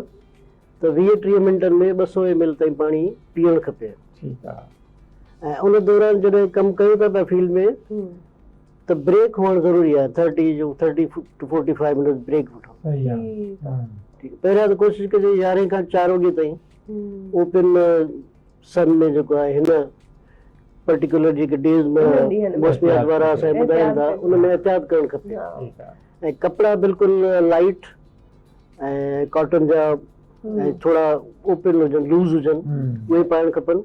त 20-30 मिंटनि में 200 ml ताईं पाणी पीअणु खपे ठीकु आहे ऐं उन दौरान जॾहिं कमु कयूं था पिया फील्ड में त ब्रेक हुअणु ज़रूरी आहे 30 to 45 मिनट ब्रेक वठो सही आहे ठीकु पहिरियां त कोशिशि कजे 11 खां 4 वॻे ताईं ओपन सन में जेको आहे हिन पर्टिकुलर जेके डेज़ में मौसमियात वारा असांखे ॿुधाइनि था उन में एहतियात करणु खपे ऐं कपिड़ा बिल्कुलु लाइट ऐं कॉटन जा ऐं थोरा ओपन हुजनि लूज़ हुजनि उहे पाइणु खपनि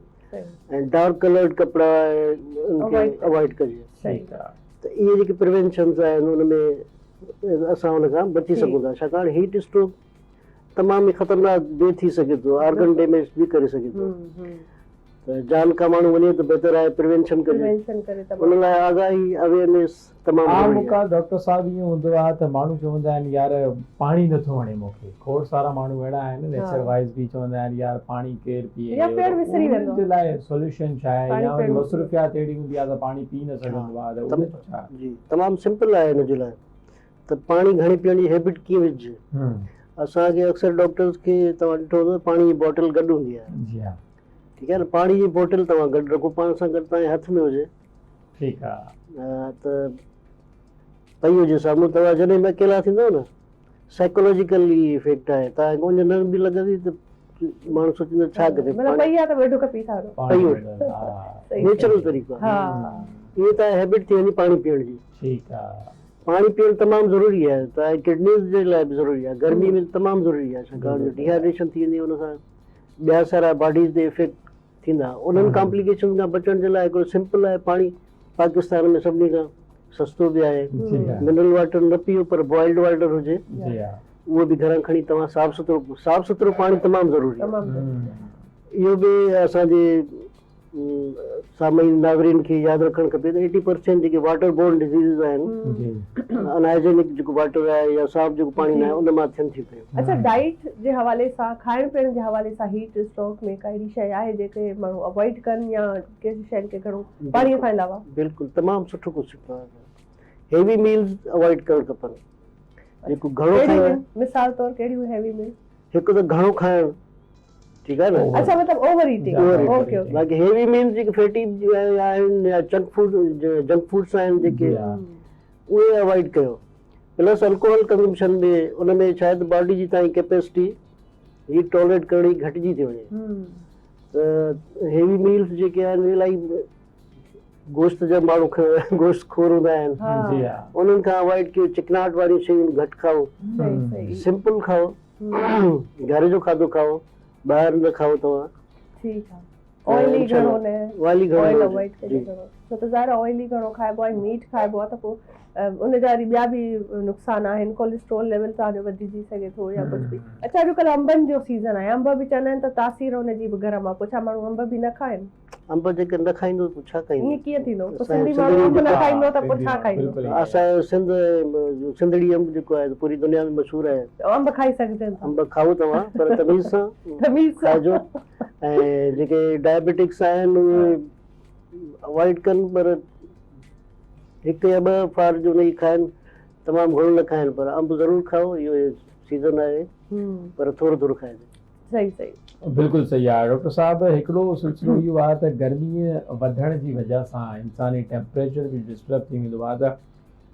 ऐं डार्क कलर्ड कपिड़ा उनखे अवॉइड कजे त इहे जेके प्रिवेंशन्स आहिनि उन में असां उन खां बची सघूं था छाकाणि हीट स्ट्रोक तमामु ख़तरनाक बि थी सघे थो ऑर्गन डैमेज बि करे सघे थो त जान खां माण्हू वञे त बहितर आहे प्रिवेंशन करे उन लाइ आगाही अवेयरनेस तमामु आम का डॉक्टर साहब ईअं हूंदो आहे त माण्हू चवंदा आहिनि यार पाणी नथो वणे मूंखे खोड़ सारा माण्हू अहिड़ा आहिनि नेचर वाइज़ बि चवंदा आहिनि यार पाणी केरु पीए उनजे लाइ सोल्यूशन छा आहे या वरी मसरूफ़ियात अहिड़ी हूंदी आहे त पाणी पी न सघंदो आहे त उनजो छा जी तमामु सिंपल आहे हिन जे लाइ त पाणी घणी पीअण जी हैबिट कीअं विझिजे असांखे अक्सर डॉक्टर्स खे तव्हां ॾिठो हूंदो पाणी जी बॉटल गॾु हूंदी आहे जी हा ठीकु आहे न पाणी जी बोटल तव्हां गॾु रखो पाण सां गॾु तव्हांजे हथ में हुजे ठीकु आहे त पई हुजे साम्हूं तव्हां जॾहिं बि अकेला थींदव न साइकोलॉजिकली इफेक्ट आहे तव्हांखे उन नर्म बि लॻंदी त माण्हू सोचींदो छा करे नेचुरल तरीक़ो आहे इहे त हैबिट थी वञे पाणी पीअण जी ठीकु आहे पाणी पीअणु तमामु ज़रूरी आहे तव्हांजी किडनीज़ जे लाइ बि ज़रूरी आहे गर्मी में तमामु ज़रूरी आहे छाकाणि डिहाइड्रेशन थी वेंदी उन सां ॿिया सारा बॉडीज़ ते इफेक्ट थींदा उन्हनि कॉम्प्लिकेशन खां बचण जे लाइ हिकिड़ो सिंपल आहे पाणी पाकिस्तान में सभिनी खां सस्तो बि आहे मिनरल वाटर न पीओ पर बॉइल्ड वाटर हुजे उहो बि घरां खणी तव्हां साफ़ सुथरो पाणी तमामु ज़रूरी आहे। तमामु ज़रूरी। इहो बि असांजे सामान्य नागरिकनि खे यादि रखणु खपे त 80% जेके वाटर बोर्न डिज़ीज़िस आहिनि, जी अनहाइजेनिक जेको वाटर आहे या साफ़ जेको पाणी न आहे उन मां थियनि थी पियूं। अच्छा, डाइट जे हवाले सां, खाइण पीअण जे हवाले सां हीट स्ट्रोक में का अहिड़ी शइ आहे जेके माण्हू अवॉइड कनि या कंहिं शयुनि खे घणो पाणीअ खां अलावा? बिल्कुलु तमामु सुठो कुझु आहे। हेवी मील्स अवॉइड करणु खपनि। जेको घणो खाइण, मिसाल तौर कहिड़ियूं हेवी मील्स? हिकु त घणो खाइणु, ठीकु आहे न। अच्छा, मतिलबु ओवर ईटिंग। Okay okay. बाक़ी हेवी मील्स जेके फैटी आहिनि या जंक फूड्स आहिनि जेके, उहे अवॉइड कयो। प्लस अल्कोहल कंजम्पशन में उन में शायदि बॉडी जी तव्हांजी कैपेसिटी हीट टॉलरेट करण जी घटिजी थी वञे। त हेवी मील्स जेके आहिनि इलाही गोश्त जा माण्हू गोश्त खोर हूंदा आहिनि, उन्हनि खां अवॉइड कयो। चिकनाहट वारियूं शयूं घटि खाओ, सिंपल खाओ, घर जो खाधो खाओ, ॿाहिरि न खाओ तव्हां। ठीकु आहे। ऑयली घणो न, ऑयली घणो ऑयल अवॉइड कजे घणो, छो त ज़ाहिर ऑयली घणो खाइबो आहे, मीट खाइबो आहे त पोइ उन जा वरी ॿिया बि नुक़सान आहिनि। कोलेस्ट्रोल लेवल तव्हांजो वधिजी सघे थो या कुझु बि। अच्छा, अॼुकल्ह अंबनि जो सीज़न आहे, अंब बि चवंदा आहिनि त तासीर हुनजी बि गरम आहे, पोइ छा माण्हू अंब बि न खाइनि? अंब जेके न खाईंदो पोइ छा खाईंदो? ईअं कीअं थींदो? सिंधी माण्हू अंब न खाईंदो त पोइ छा खाईंदो? असांजो सिंधड़ी अंब जेको आहे पूरी दुनिया में मशहूरु आहे। अंब खाई सघंदा आहिनि? अंब खाओ तव्हां, पर तमीज़ सां खाइजो। ऐं जेके डायबिटिक्स आहिनि उहे अवॉइड कनि, पर हिकु या ॿ फार जो उनजी खाइनि, तमामु घणो न खाइनि, पर अंब ज़रूरु खाओ। इहो सीज़न आहे, पर थोरो थोरो खाइजे। सही सही, बिल्कुलु सही आहे डॉक्टर साहब। हिकिड़ो सिलसिलो इहो आहे त गर्मीअ वधण जी वजह सां इंसानी टेम्परेचर बि डिस्टर्ब थी वेंदो आहे, त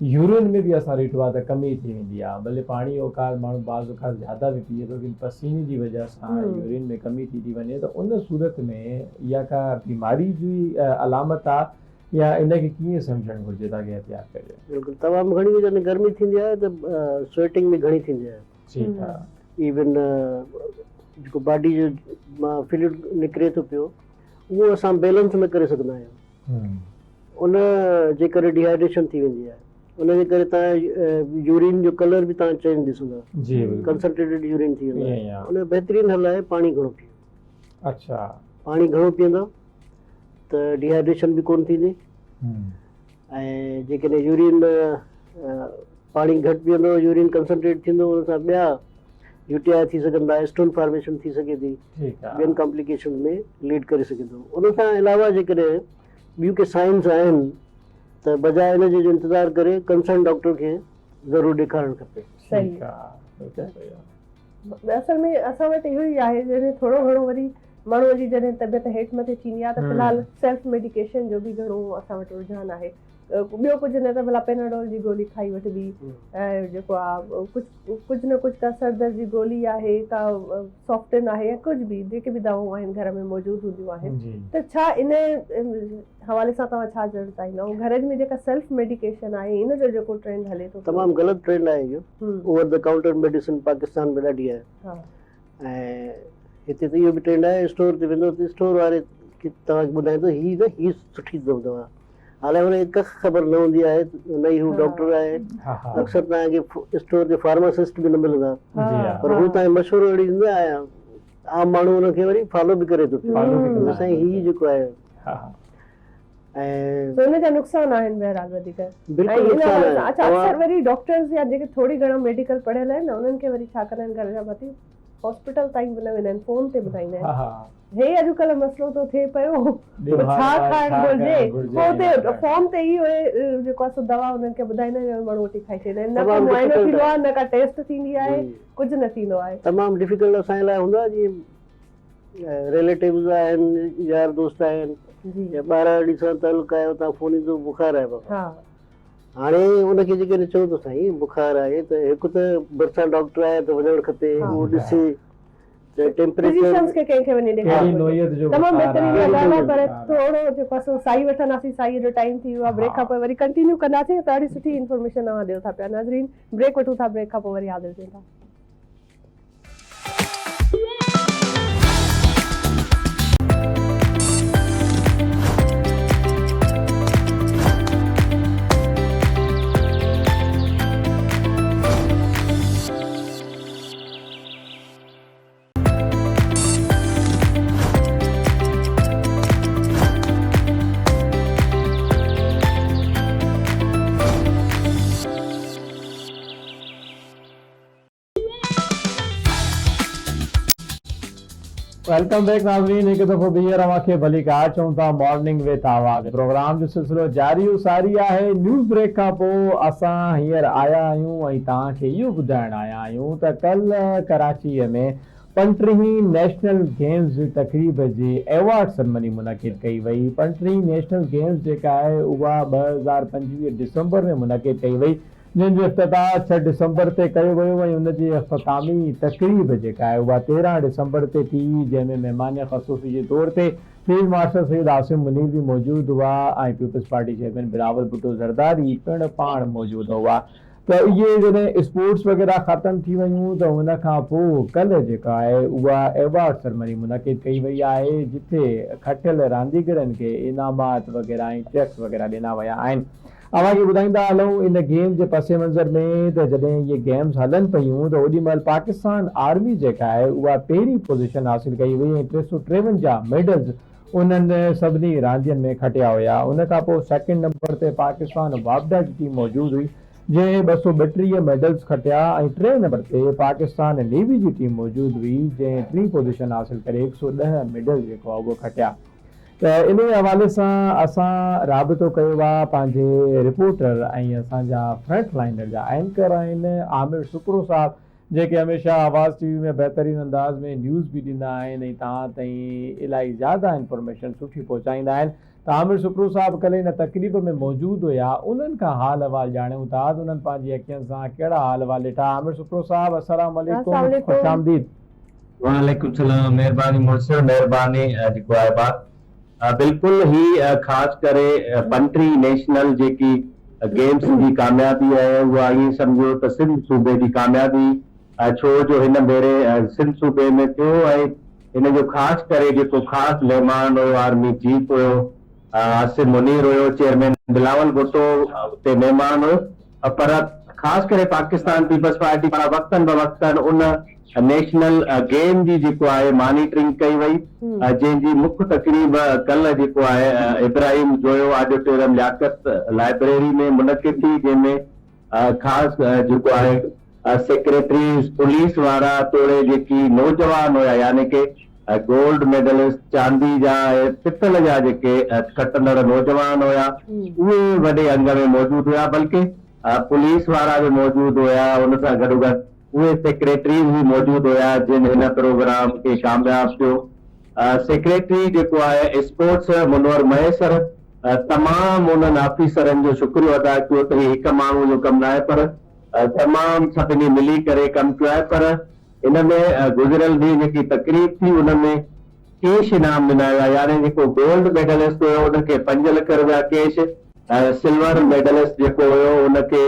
यूरिन में बि असां ॾिठो आहे त कमी थी वेंदी आहे। भले पाणी औकात माण्हू बाज़ औकात ज़्यादा बि पीए थो, लेकिन पसीने जी वजह सां यूरिन में कमी थी वञे, त उन सूरत में इहा का बीमारी जी अलामत आहे या इनखे कीअं सम्झणु घुरिजे, तव्हांखे एहतियात कजे? बिल्कुलु, तमामु घणी जॾहिं गर्मी थींदी आहे त स्वेटिंग बि घणी थींदी आहे। ठीकु आहे। इवन जेको बॉडी जो मां फ्लूइड निकिरे थो पियो, उहो असां बैलेंस न करे सघंदा आहियूं। उन जे करे डिहाइड्रेशन थी वेंदी आहे। उनजे करे तव्हां यूरिन जो कलर बि तव्हां चेंज ॾिसंदा, कंसंट्रेटेड यूरिन थी वेंदो आहे। उन बहितरीनु हल आहे पाणी घणो पीओ। अच्छा, पाणी घणो पीअंदव त डिहाइड्रेशन बि कोन थींदी। ऐं जेकॾहिं यूरिन पाणी घटि पीअंदो, यूरिन कंसंट्रेट थींदो, उन सां ॿिया यूटीआई थी सघंदा, स्टोन फॉर्मेशन थी सघे थी, ॿियनि कॉम्प्लिकेशन में लीड करे सघे थो। उन खां अलावा जेकॾहिं ॿियूं के साइंस आहिनि त बजाए इन जो इंतज़ारु करे कंसर्न डॉक्टर खे ज़रूरु ॾेखारणु खपे। सही आहे। असल में असां वटि इहो ई आहे, जॾहिं थोरो घणो वरी माण्हूअ जी जॾहिं तबियत हेठि मथे थींदी आहे त फ़िलहाल सेल्फ मेडिकेशन जो बि घणो असां वटि रुझान आहे। ॿियो कुझु न त भला पेनाडोल जी गोली खाई वठिबी, ऐं जेको आहे कुझु न कुझु का सर दर्द जी गोली आहे, का सॉफ्टन आहे, या कुझु बि जेके बि दवाऊं आहिनि घर में मौजूदु हूंदियूं आहिनि। त छा इन हवाले सां तव्हां छा चवणु चाहींदा? घर में जेका सेल्फ मेडिकेशन आहे इन जो जेको ट्रेंड हले थो, तमामु ग़लति ट्रेंड आहे इहो। Over the counter medicine Pakistan में ॾाढी आहे। ऐं हिते त इहो बि ट्रेंड आहे, स्टोर ते वेंदो त स्टोर वारे खे तव्हांखे ॿुधाईंदो हीअ सुठी दवा, हालांकि हुनखे कख ख़बर न हूंदी आहे, न ई हू डॉक्टर आहे। अक्सर तव्हांखे स्टोर ते फार्मासिस्ट बि न मिलंदा, पर हू तव्हांखे मशवरो अहिड़ी ॾींदा आहियां, आम माण्हू हुनखे वरी फॉलो बि करे थो पियो। साईं हीअ जेको आहे, ऐं हुनजा नुक़सान आहिनि बहरहाल वधीक। अक्सर वरी डॉक्टर्स या जेके थोरी घणो मेडिकल पढ़ियल आहिनि न, उन्हनि खे वरी छा कंदा आहिनि, घर जा भाती हॉस्पिटल ताईं बि न वेंदा आहिनि, फोन ते ॿुधाईंदा आहिनि हे अॼुकल्ह मसइलो थो थिए पियो, छा खाइणु घुरिजे, पोइ हुते फॉर्म ते ई उहे जेको आहे दवा हुननि खे ॿुधाईंदा आहिनि, माण्हू वठी खाई छॾींदा आहिनि। न को मुआइनो थींदो आहे, न का टेस्ट थींदी आहे, कुझु न थींदो आहे। तमामु डिफिकल्ट असांजे लाइ हूंदो आहे, जीअं रिलेटिव्स आहिनि, यार दोस्त आहिनि, या ॿाहिरां ॾिसण तालुक आहे, उतां फोन ईंदो बुखार आहे, हाणे उनखे जेकॾहिं चओ त साईं बुखार आहे त हिकु त भरिसां डॉक्टर आहे त वञणु खपे, उहो ॾिसे टेम्परेचर कंहिंखे वञी ॾेखारे। तमामु बहितरीनु ॻाल्हि आहे, पर थोरो जेको आहे साई वठंदासीं, साई जो टाइम थी वियो आहे, ब्रेक खां पोइ वरी कंटिन्यू कंदासीं। ॾाढी सुठी इंफॉर्मेशन तव्हां ॾियो था पिया नाज़रीन। ब्रेक वठूं था, ब्रेक खां पोइ वरी हाज़िर थियूं था। वेलकम बैक नाज़रीन, एक दफ़ो ॿीहर अव्हांखे भली कार चऊं था मॉर्निंग विथ आवाज़ प्रोग्राम जो सिलसिलो जारी सारी आहे। न्यूज़ ब्रेक खां पोइ असां हींअर आया आहियूं ऐं तव्हांखे इहो ॿुधाइण आया आहियूं त कल्ह कराचीअ में 35 नेशनल गेम्स जी तक़रीब जी एवॉर्ड सेरेमनी मुनक़िद कई वई। 35 नेशनल गेम्स जेका आहे उहा 2025 डिसंबर में मुनक़िद कई वई, जंहिंजो इफ़्तिताह 6 डिसंबर ते कयो वियो ऐं उनजी इख़्तितामी तक़रीब जेका आहे उहा 13 डिसंबर ते थी, जंहिंमें महिमान ख़सूसी जे तौर ते फील्ड मार्शल सैयद आसिम मुनीर भी मौजूदु हुआ ऐं Peoples Party chairman Bilawal Bhutto Zardari पिणु पाण मौजूदु हुआ। त इहे जॾहिं स्पोर्ट्स वग़ैरह ख़तमु थी वयूं त हुन खां पोइ कल्ह जेका आहे उहा एवॉर्ड सेरेमनी मुनक़िद कई वई आहे, जिथे खटियल रांदीगरनि खे इनामात वग़ैरह ऐं चेक्स वग़ैरह ॾिना विया आहिनि। अव्हांखे ॿुधाईंदा हलूं इन गेम जे पस मंज़र में त जॾहिं इहे गेम्स हलनि पियूं त ओॾीमहिल पाकिस्तान आर्मी जेका आहे उहा पहिरीं पोज़ीशन हासिल कई वई ऐं 353 मेडल्स उन्हनि सभिनी रांदियुनि में खटिया हुया। उन खां पोइ सेकेंड नंबर ते पाकिस्तान वापडा जी टीम मौजूदु हुई जंहिं 232 मेडल्स खटिया ऐं 3 नंबर ते पाकिस्तान नेवी जी टीम मौजूदु हुई जंहिं 3 पोज़ीशन हासिल करे 110 मेडल जेको आहे उहो खटिया। त इन हवाले सां असां राबितो कयो आहे पंहिंजे रिपोर्टर ऐं असांजा फ्रंट लाइनर जा एंकर आहिनि आमिर सुपरो साहब, जेके हमेशह आवाज़ टीवी में बहितरीन अंदाज़ में न्यूज़ बि ॾींदा आहिनि ऐं तव्हां ताईं इलाही ज़्यादा इंफॉर्मेशन सुठी पहुचाईंदा आहिनि। त आमिर सुपरो साहब कल्ह हिन तक़रीब में मौजूदु हुया, उन्हनि खां हाल अहवाल ॼाणूं था त उन्हनि पंहिंजी अखियुनि सां कहिड़ा हाल अहवाल ॾिठा। आमिर सुपरो साहब अस्सलाम वालेकुम, ख़ुश आमदीद। वालेकुम सलाम, मेहरबानी मुर्शिद, मेहरबानी जेको आहे बात बिल्कुल ही ख़ास करे 35 नेशनल जेकी गेम्स जी कामयाबी आहे उहा ईअं सम्झो त सिंध सूबे जी कामयाबी, छो जो हिन भेरे सिंध सूबे में थियो ऐं हिन जो ख़ासि करे जेको ख़ासि महिमान हुयो आर्मी चीफ हुयो आसिम मुनीर हुयो, चेयरमैन बिलावल भुट्टो उते महिमान हुयो, पर ख़ासि करे पाकिस्तान पीपल्स पार्टी पारां वक़्तन बवक़्तन उन नेशनल गेम जी जेको आहे मॉनिटरिंग कई वई, जंहिंजी मुख्य तक़रीब कल्ह जेको आहे इब्राहिम जोयो ऑडिटोरियम लियाकत लाइब्रेरी में मुनक़िद थी, जंहिंमें ख़ासि जेको आहे सेक्रेटरी पुलिस वारा तोड़े जेकी नौजवान हुया यानी कि गोल्ड मेडलिस्ट चांदी जा पितल जा जेके खटंदड़ नौजवान हुया उहे वॾे अंग में मौजूदु हुया, बल्कि पुलिस वारा भी मौजूदु हुया, उन सां गॾोगॾु उहे सेक्रेटरी भी मौजूदु हुया जिन हिन प्रोग्राम खे कामयाब कयो। सेक्रेटरी जेको आहे स्पोर्ट्स मुनवर मयसर तमामु उन्हनि ऑफिसरनि जो शुक्रियो अदा कयो त हिकु माण्हू जो कमु न आहे पर तमामु सभिनी मिली करे कमु कयो आहे। पर इन में गुज़िरियल ॾींहुं जेकी तकरीब थी उनमें कैश इनाम ॾिना विया, यानी जेको गोल्ड मेडलिस्ट हुयो उनखे 5 लख रुपया कैश, सिल्वर मेडलिस्ट जेको हुयो उनखे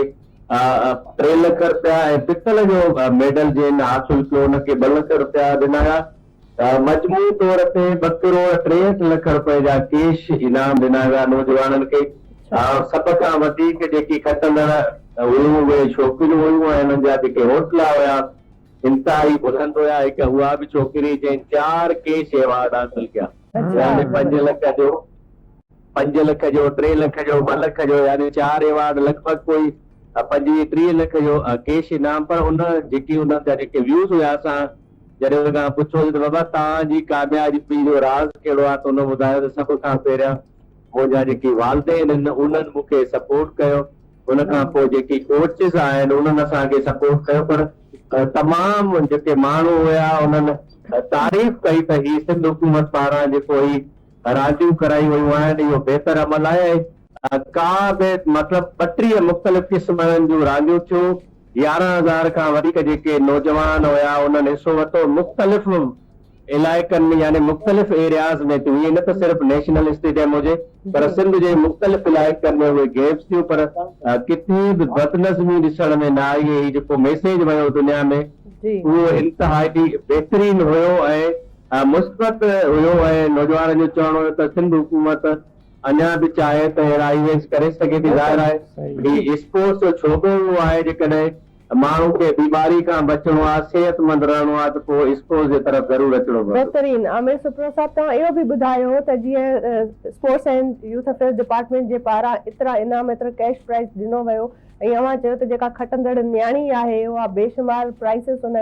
3 लख रुपया ऐं पितल जो मेडल जिन हासिल कयो उनखे 2 लख रुपया ॾिना विया। मजमू तौर ते 2 करोड़ 63 लख रुपए जा कैश इनाम ॾिना विया नौजवाननि खे। सभ खां वधीक जेकी खटंदड़ हुयूं उहे छोकिरियूं हुयूं ऐं हुननि जा जेके हौसला हुया इंतिहाई बुलंद हुया। हिकु उहा बि छोकिरी जंहिं 4 कैश एवार्ड हासिल कया, यानी 5 लख जो 3 लख जो 2 लख जो, यानी 4 एवार्ड लॻभॻि कोई 25-30 लख जो कैश इनाम। पर उन जेकी उन जा जेके व्यूज़ हुया, असां जॾहिं उन खां पुछोसीं त बाबा तव्हांजी कामयाबी जो राज़ कहिड़ो आहे, त उन ॿुधायो त सभ खां पहिरियां मुंहिंजा जेकी वालदेन आहिनि उन्हनि मूंखे सपोर्ट कयो, उन खां पोइ जेकी कोचिस आहिनि उन्हनि असांखे सपोर्ट कयो। पर तमामु जेके माण्हू हुया उन्हनि तारीफ़ कई त ही सिंध हुकूमत पारां जेको ही रांदियूं कराई वयूं आहिनि इहो बहितर अमल आहे। का बि मतिलबु 32 मुख़्तलिफ़ क़िस्मनि जूं रांदियूं थियूं, 11,000 खां वधीक जेके नौजवान हुया उन्हनि हिसो वरितो मुख़्तलिफ़ इलाइक़नि में, यानी मुख़्तलिफ़ एरियाज़ में थियूं। ईअं न त सिर्फ़ु नेशनल स्टेडियम हुजे पर सिंध जे मुख़्तलिफ़ इलाइक़नि में उहे गेम्स थियूं, पर किथे बि बदनज़मी ॾिसण में न आई। ही जेको मैसेज वियो दुनिया में उहो इंतिहाई बहितरीन हुयो ऐं मुस्बत हुयो ऐं नौजवाननि जो चवणो हुयो त सिंध हुकूमत अञा बि चाहे त अहिड़ा इवेंट्स करे सघे थी। ज़ाहिर आहे ही स्पोर्ट्स जो शोबो आहे, जेकॾहिं माण्हू खे बीमारी खां बचणो आहे, सेहतमंद रहणो आहे त पोइ स्पोर्ट्स जे तरफ़ ज़रूरु अचणो पवंदो। बहितरीन। आमिर सुपरो साहब, तव्हां इहो बि ॿुधायो त जीअं sports and youth affairs department जे पारां एतिरा इनाम एतिरो कैश प्राइज़ ॾिनो वियो ऐं अव्हां चयो त जेका खटंदड़ न्याणी आहे उहा बेशुमार प्राइसिस हुन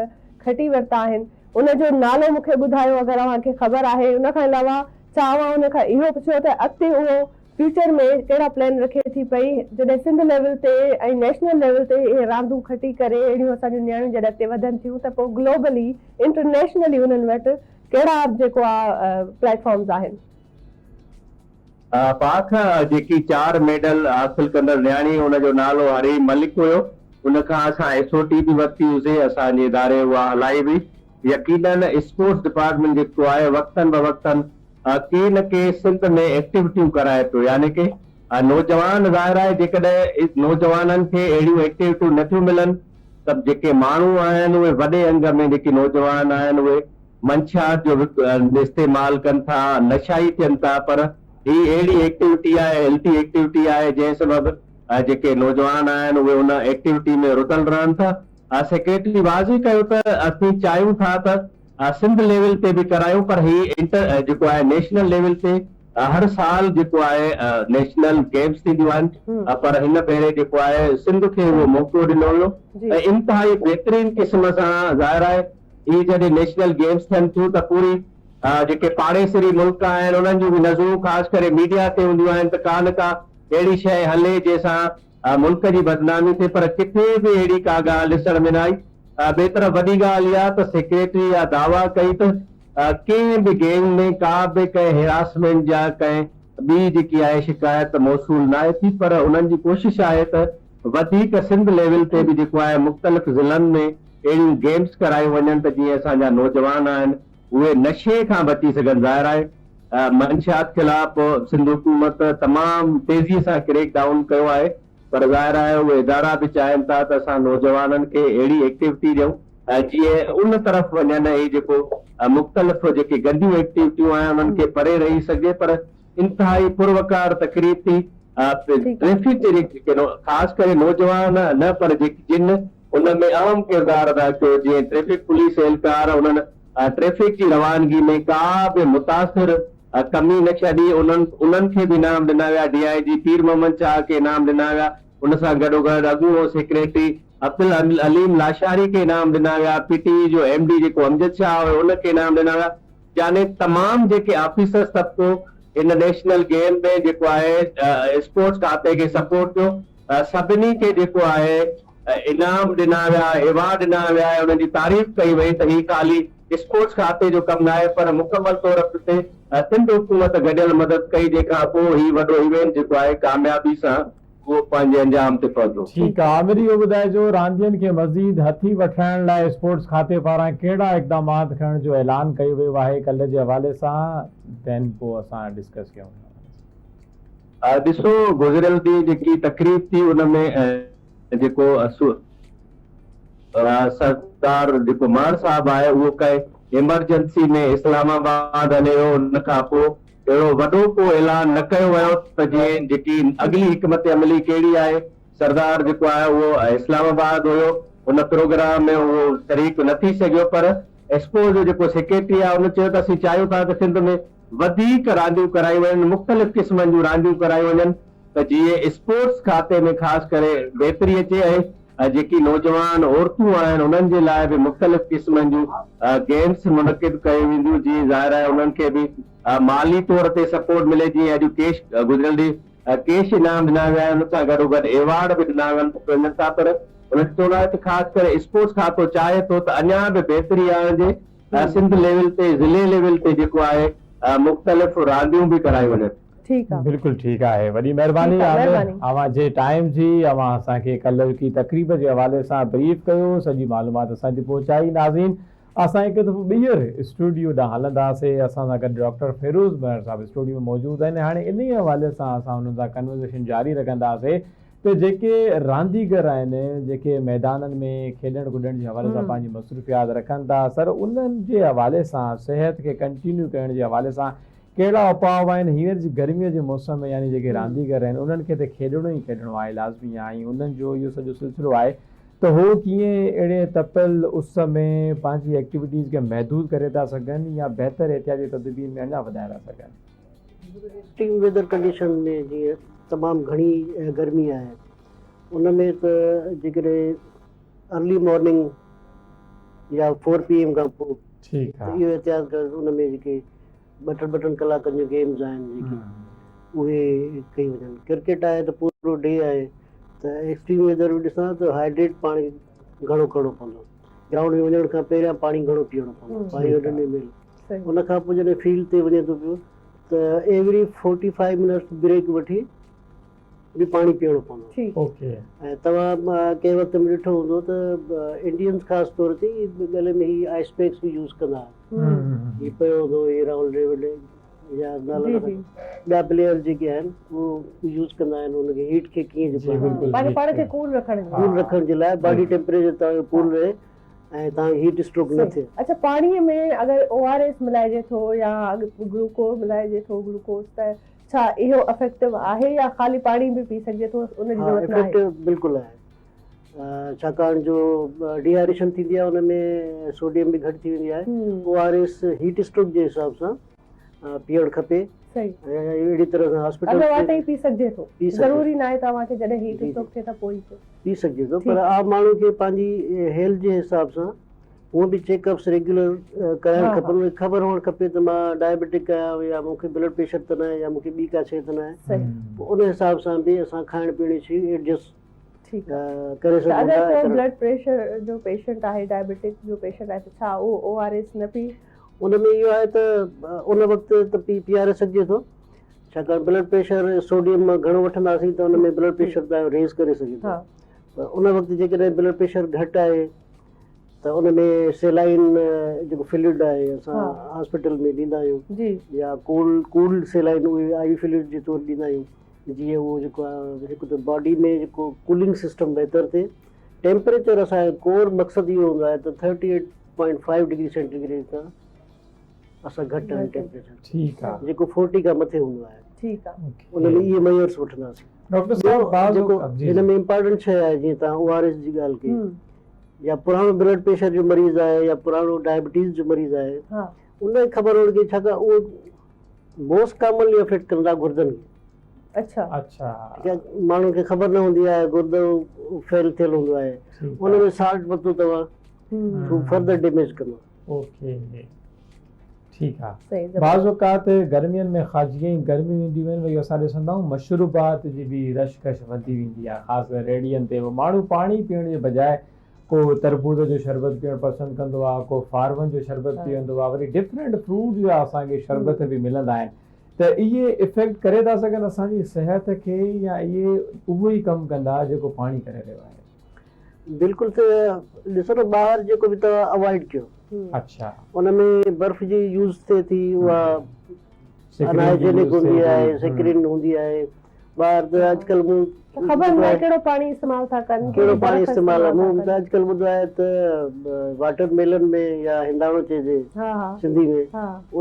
खटी वरिता आहिनि, उनजो नालो मूंखे ॿुधायो अगरि तव्हांखे ख़बर आहे। उन खां अलावा चाहवां उन खां इहो पुछियो त अॻिते उहो फ्यूचर में कहिड़ा प्लान रखे थी पई जॾहिं सिंध लेवल ते ऐं नेशनल लेवल ते इहे रांदूं खटी करे अहिड़ियूं असांजूं नियाणियूं जॾहिं अॻिते वधनि थियूं त पोइ ग्लोबली इंटरनेशनली उन्हनि वटि कहिड़ा जेको आहे प्लेटफॉर्म्स आहिनि। पाक जेकी 4 मेडल हासिल कंदड़ नियाणी उनजो नालो हरी मलिक हुयो। उनखां असां SOT बि वरिती हुईसीं, असांजे इदारे उहा हलाई हुई। यकीनन स्पोर्ट्स डिपार्टमेंट जेको आहे वक़्तन ब वक़्तन के न के सिंध में एक्टिविटियूं कराए थो, यानी कि नौजवान ज़ाहिर आहे जेकॾहिं नौजवाननि खे अहिड़ियूं एक्टिविटियूं नथियूं मिलनि त जेके माण्हू आहिनि उहे वॾे अंग में जेके नौजवान आहिनि उहे मंशात जो इस्तेमालु कनि था, नशाई थियनि था। पर ही अहिड़ी एक्टिविटी आहे, हेल्थी एक्टिविटी आहे जंहिं सबबु जेके नौजवान आहिनि उहे उन एक्टिविटी में रुधल रहनि था। सेक्रेटरी वाज़ी कयो त असीं चाहियूं था त सिंध लेवल ते बि करायूं, पर ही जेको आहे नेशनल लेवल ते हर साल जेको आहे नेशनल गेम्स थींदियूं आहिनि, पर हिन भेरे जेको आहे सिंध खे उहो मौक़ो ॾिनो हुयो ऐं इंतिहाई बहितरीन क़िस्म सां। ज़ाहिर आहे ही जॾहिं नेशनल गेम्स थियनि थियूं त पूरी जेके पाड़ेसरी मुल्क आहिनि उन्हनि जूं बि नज़रूं ख़ासि करे मीडिया ते हूंदियूं आहिनि त का न का अहिड़ी शइ हले जंहिंसां मुल्क जी बदनामी थिए, पर किथे बि अहिड़ी का ॻाल्हि ॾिसण में न आई। ॿिए तरफ़ वॾी ॻाल्हि इहा त सेक्रेटरी इहा दावा कई त कंहिं बि गेम में का बि कंहिं हिरासमेंट जा कंहिं ॿी जेकी आहे शिकायत मौसूल न आहे थी, पर उन्हनि जी कोशिश आहे त वधीक सिंध लेवल ते बि जेको आहे मुख़्तलिफ़ ज़िलनि में अहिड़ियूं गेम्स करायूं वञनि त जीअं असांजा नौजवान आहिनि उहे नशे खां बची सघनि। ज़ाहिर आहे मंशात ख़िलाफ़ सिंध हुकूमत तमामु तेज़ीअ सां क्रेक डाउन कयो आहे, पर ज़ाहिर आहे उहे इदारा बि चाहिनि था त असां नौजवाननि खे अहिड़ी एक्टिविटी ॾियूं जीअं उन तरफ़ वञनि। ही जेको मुख़्तलिफ़ जेके गंदियूं एक्टिविटियूं आहिनि उन्हनि खे परे रही सघे, पर इंतिहाई पुरवकार तकरीब थी। ट्रैफिक जे ख़ासि करे नौजवान न पर जेकी जिन उनमें अहम किरदारु अदा कयो, जीअं ट्रैफिक पुलिस एहलकार उन्हनि ट्रैफिक जी रवानगी में का बि मुतासिर कमी न छॾी। उन्हनि खे बि इनाम ॾिना विया, DIG पीर मोहम्मद शाह खे इनाम ॾिना विया। उन सां गॾोगॾु अॻूणो सेक्रेटरी अब्दुल अलीम लाशारी खे इनाम ॾिना विया, PTE जो MD जेको अमजद शाह हुयो उनखे इनाम ॾिना विया। यानी तमामु जेके ऑफिसर्स तबिको इन नेशनल गेम में जेको आहे स्पोर्ट्स खाते खे सपोर्ट कयो, सभिनी खे जेको आहे इनाम ॾिना विया, एवार्ड ॾिना विया, उन्हनि जी तारीफ़ कई वई त ही ख़ाली स्पोर्ट्स खाते जो कमु न आहे, पर मुकमल तौर ते सिंध हुकूमत गॾियल मदद कई, जंहिंखां पोइ ही वॾो इवेंट जेको आहे कामयाबी सां उहो पंहिंजे अंजाम ते पहुतो। ठीकु आहे, आमिर इहो ॿुधाइजो रांदियुनि खे मज़ीद हथी वठण लाइ स्पोर्ट्स खाते पारां कहिड़ा इक़दामात खणण जो ऐलान कयो वियो आहे कल्ह जे हवाले सां, दैन पोइ असां डिस्कस कयूं। ॾिसो गुज़िरियल ॾींहुं जेकी तकरीब थी उनमें जेको सरदार जेको मान साहब आहे उहो कंहिं इमरजेंसी में इस्लामाबाद हले वियो, उन खां पोइ अहिड़ो वॾो को ऐलान न कयो वियो त जीअं जेकी अॻिली हिकमत अमली कहिड़ी आहे। सरदार जेको आहे उहो इस्लामाबाद हुयो, उन प्रोग्राम में उहो शरीक न थी सघियो, पर एक्सपो जो जेको सेक्रेटरी आहे उन चयो त असीं चाहियूं था त सिंध में वधीक रांदियूं करायूं वञनि, मुख़्तलिफ़ क़िस्मनि जूं रांदियूं करायूं वञनि त जीअं स्पोर्ट्स खाते में ख़ासि करे बहितरी अचे ऐं जेकी नौजवान औरतूं आहिनि उन्हनि जे लाइ बि मुख़्तलिफ़ क़िस्मनि जूं गेम्स मुनक़िद कयूं वेंदियूं, जीअं ज़ाहिर आहे उन्हनि खे बि माली तौर ते सपोर्ट मिले। जीअं अॼु कैश गुज़िरियल ॾींहुं कैश इनाम ॾिना विया आहिनि, उन सां गॾोगॾु एवार्ड बि ॾिना वञनि था, पर उन्हनि चवंदो आहे त ख़ासि करे स्पोर्ट्स खातो चाहे थो त अञा बि बहितरी आणिजे, सिंध लेवल ते ज़िले लेवल ते जेको आहे मुख़्तलिफ़ रांदियूं बि करायूं वञनि। ठीकु आहे, बिल्कुलु ठीकु आहे, वॾी महिरबानी अवां जे टाइम जी, अवां असांखे कल्ह की तक़रीब जे हवाले सां ब्रीफ कयो, सॼी मालूमात असांजी पहुचाई। नाज़रीन, असां हिकु दफ़ो ॿीहर स्टूडियो ॾांहुं हलंदासीं, असां सां गॾु डॉक्टर फिरोज़ महर साहिबु स्टूडियो में मौजूदु आहिनि। हाणे इन हवाले सां असां हुननि सां कन्वर्सेशन जारी रखंदासीं त जेके रांदीगर आहिनि, जेके मैदाननि में खेॾण कुॾण जे हवाले सां पंहिंजी मसरूफ़ियात रखनि था, सर उन्हनि जे हवाले सां सिहत खे कंटिन्यू करण जे हवाले सां कहिड़ा उपाउ आहिनि। हींअर जी गर्मीअ जे मौसम में यानी जेके रांदीगर आहिनि उन्हनि खे त खेॾणो ई खेॾणो आहे लाज़मी आहे, ऐं उन्हनि जो इहो सॼो सिलसिलो आहे त हू कीअं अहिड़े तपियल उस में पंहिंजी एक्टिविटीज़ खे महदूद करे था सघनि या बहितर एहतियाती तदबीर में अञा वधाए था सघनि। एक्सट्रीम वेदर कंडीशन में जीअं तमामु घणी गर्मी आहे, उन में त जेकॾहिं अर्ली मॉर्निंग या 4 PM खां पोइ ठीकु त आहे इहो एहतियात कर उन में जेके ॿ टनि कलाकनि जूं गेम्स आहिनि जेके उहे कई वञनि। क्रिकेट आहे त पूरो डे आहे त एक्सट्रीम वेदर बि ॾिसां त हाइड्रेट पाणी घणो करिणो पवंदो। ग्राउंड में वञण खां पहिरियां पाणी घणो पीअणो पवंदो पाणी वञण में। सही उन खां पोइ जॾहिं फील्ड ते वञे थो पियो त एवरी 45 मिनट्स ब्रेक वठी बि पाणी पीअणो पवंदो। ठीकु ओके ऐं तव्हां कंहिं वक़्त में ॾिठो हूंदो त इंडियंस ख़ासि तौर ते गले में ही आइस पैक्स बि यूज़ कंदा आहिनि। ही पियो हूंदो हे राहुल ड्रेविड या नाला ॿिया प्लेयर जेके आहिनि उहो यूज़ कंदा आहिनि उनखे हीट खे कीअं जेको पंहिंजे पाण खे कूल रखण जे लाइ बॉडी टेम्परेचर तव्हांजो कूल रहे ऐं तव्हांखे हीट स्ट्रोक न थिए। अच्छा पाणीअ में अगरि ORS मिलाइजे थो या ग्लूकोज मिलाइजे थो ग्लूकोज त छा इहो इफेक्टिव आहे या ख़ाली पाणी बि पी सघिजे थो उनजी ज़रूरत न आहे? इफेक्टिव बिल्कुलु आहे छाकाणि जो डिहाइड्रेशन थींदी आहे उनमें सोडियम बि घटि थी वेंदी आहे। ORS हीट स्ट्रोक जे हिसाब सां पीअणु खपे। सही अहिड़ी तरह सां हॉस्पिटल अगरि वाकई पी सघिजे थो ज़रूरी न आहे तव्हांखे जॾहिं हीट स्ट्रोक थिए त पोइ पी सघिजे थो पर आम माण्हू खे पंहिंजी हेल्थ जे हिसाब सां उहो बि चेकअप्स रेगुलर कराइणु खपनि। उनखे ख़बर हुअणु खपे त मां डायबिटिक आहियां या मूंखे ब्लड प्रेशर त न आहे या मूंखे ॿी का शइ त न आहे। उन हिसाब सां बि असां खाइण पीअण जी एडजस्ट करे सघूं अगरि था। को ब्लड प्रेशर जो पेशेंट आहे डायबिटिक जो पेशेंट आहे त छा उहो ORS न पी? उनमें इहो आहे त उन वक़्तु त पीआरे सघिजे थो छाकाणि ब्लड प्रेशर सोडियम घणो वठंदासीं त उनमें ब्लड प्रेशर तव्हांजो रेज़ करे सघे थो। त उन वक़्तु जेकॾहिं ब्लड प्रेशर घटि आहे त उनमें सेलाइन जेको फ्लूइड आहे असां हॉस्पिटल में ॾींदा आहियूं या कूल्ड सेलाइन उहे IV फ्लूइड जे तौरु ॾींदा आहियूं जीअं उहो जेको आहे हिकु त बॉडी में जेको कूलिंग सिस्टम बहितर थिए। टेम्परेचर असांजो कोर मक़सदु इहो हूंदो आहे त 38.5 डिग्री सेंटीग्रेड खां असां घटि आहिनि टेम्परेचर। ठीकु आहे जेको 40 खां मथे हूंदो आहे ठीकु आहे उनमें इहे मेजर्स वठंदासीं। डॉक्टर साहब जेको हिन में इम्पोर्टेंट शइ आहे जीअं तव्हां ORS जी ॻाल्हि कई या पुराणो ब्लड प्रेशर जो मरीज़ आहे या पुराणो डायबिटीज़ जो मरीज़ आहे उनखे ख़बर हुअण की छाकाणि उहो मोस्ट कॉमनली अफेक्ट कंदा गुर्दनि खे। अच्छा माण्हू खे ख़बर न हूंदी आहे गुर्दो फेल थियल हूंदो आहे उनमें साल्ट वरितो तव्हां फर्दर डैमेज कंदो। ओके ठीकु आहे। बाज़ औक़ात गर्मियुनि में ख़ासि गर्मी वेंदियूं आहिनि वरी असां ॾिसंदा आहियूं मशरूबात जी बि रशकश वधी वेंदी आहे ख़ासि करे रेडियनि ते माण्हू पाणी पीअण जे बजाए को तरबूज जो शरबत पीअणु पसंदि कंदो आहे को फारवन जो शरबत पीअंदो आहे वरी डिफरेंट फ्रूट जा असांखे शरबत बि मिलंदा आहिनि त इहे इफेक्ट करे था सघनि असांजी सिहत खे या इहे उहो ई कमु कंदा जेको पाणी करे रहियो आहे? बिल्कुलु त ॾिसो न ॿाहिरि जेको बि तव्हां अवॉइड कयो। अच्छा उनमें बर्फ़ जी यूज़ थिए थी उहा अनहाइजेनिक हूंदी आहे सेक्रिन हूंदी आहे ॿाहिरि त अॼुकल्ह मूं ख़बर न आहे कहिड़ो पाणी इस्तेमालु था कनि कहिड़ो पाणी इस्तेमालु आहे। मूं त अॼुकल्ह ॿुधो आहे त वाटरमेलन में या हिंदाणो चइजे सिंधी में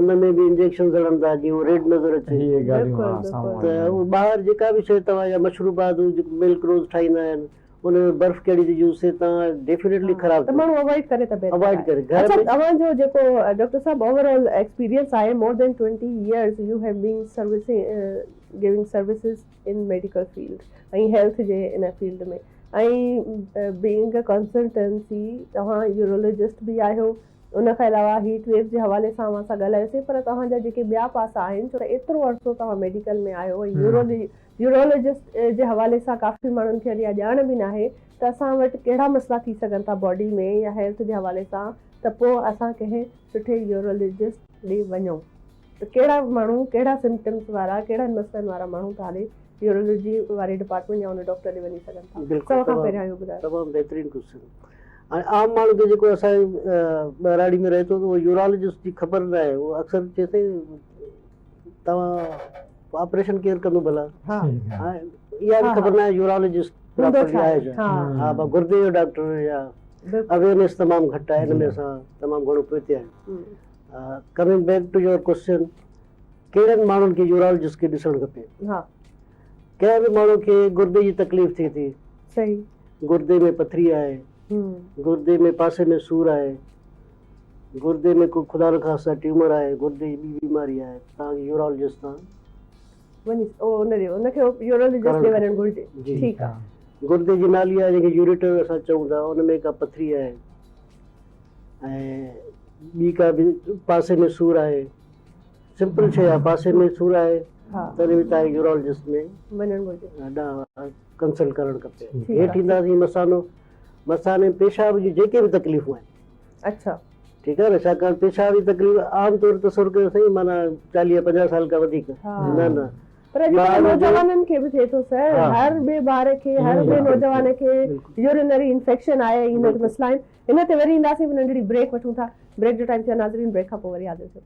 उनमें बि इंजेक्शन हणनि था जीअं उहो रेड नज़र अचे। त उहो ॿाहिरि जेका बि शइ तव्हां या मशरूबात मिल्क रोज़ ठाहींदा आहिनि उनमें बर्फ़ कहिड़ी थी यूज़ थिए तव्हां डेफिनेटली ख़राबु त माण्हू अवॉइड करे त अवॉइड करे। अच्छा तव्हांजो जेको डॉक्टर साहब ओवरऑल एक्सपीरियंस आहे more than 20 years you have been servicing giving services in medical field ऐं हेल्थ जे इन फील्ड में ऐं बीइंग अ कंसल्टेंसी तव्हां यूरोलॉजिस्ट बि आहियो उन खां अलावा हीट वेव जे हवाले सां असां ॻाल्हायोसीं पर तव्हांजा जेके ॿिया पासा आहिनि छो त एतिरो अर्सो तव्हां मेडिकल में आहियो ऐं यूरोलॉजिस्ट जे हवाले सां काफ़ी माण्हुनि खे अञा ॼाण बि न आहे त असां वटि कहिड़ा मसइला थी सघनि था बॉडी में या हेल्थ जे हवाले सां त पोइ असां कंहिं सुठे यूरोलॉजिस्ट ॾे वञूं त कहिड़ा माण्हू कहिड़ा सिम्टम्स वारा कहिड़नि मसइलनि वारा माण्हू तव्हां यूरोलॉजी वारे डिपार्टमेंट या उन डॉक्टर ॾे वञी सघनि था? सभ खां पहिरियां इहो ॿुधायो। तमामु बहितरीनु क्वेश्चन। हाणे आम माण्हू खे जेको असांजे ॿराड़ी में रहे थो त उहो यूरोलॉजिस्ट जी ख़बर न आहे उहो अक्सर चए थी तव्हां ऑपरेशन केरु कंदो भला इहा बि ख़बर न आहे यूरोलॉजिस्ट हा गुर्दे जो डॉक्टर या अवेयरनेस तमामु घटि आहे हिन में असां तमामु घणो पोइते आहियूं। Coming back to your question कहिड़नि माण्हुनि खे यूरोलॉजिस्ट खे ॾिसणु खपे? कंहिं बि माण्हू खे गुर्दे जी तकलीफ़ थिए थी सही गुर्दे में पथरी आहे गुर्दे में पासे में सूर आहे गुर्दे में को ख़ुदा न ख़ास्ता ट्यूमर आहे गुर्दे जी ॿी बीमारी आहे तव्हांखे यूरोलॉजिस्ट सां उनखे यूरोलॉजिस्ट ॾे वञणु घुरिजे। ठीकु आहे। गुर्दे जी नाली आहे जंहिंखे यूरेटर असां चऊं था उन में का पथरी आहे ऐं ॿी का बि पासे में सूरु आहे, सिंपल शइ आहे, पासे में सूरु आहे हा तॾहिं बि तव्हांखे यूरोलॉजिस्ट में वञणु घुरिजे। कंसल्ट करणु खपे। ठीकु आहे। हेठि ईंदासीं मसाने पेशाब जी जेके बि तकलीफ़ूं आहिनि, अच्छा ठीकु आहे न, छाकाणि पेशाब जी तकलीफ़ आम तौर ते तसुर कयो सही माना 40-50 साल खां वधीक हा। न पर अॼुकल्ह नौजवाननि खे बि थिए थो सर, हा। हर ॿिए ॿार खे, हर ॿिए नौजवान खे यूरिनरी इंफेक्शन आहे, इन मसइला आहिनि। हिन ते वरी ईंदासीं, नंढड़ी ब्रेक वठूं था। ब्रेक जो टाइम थियो, नाज़रीन ब्रेक खां पोइ वरी हाज़िर थियो।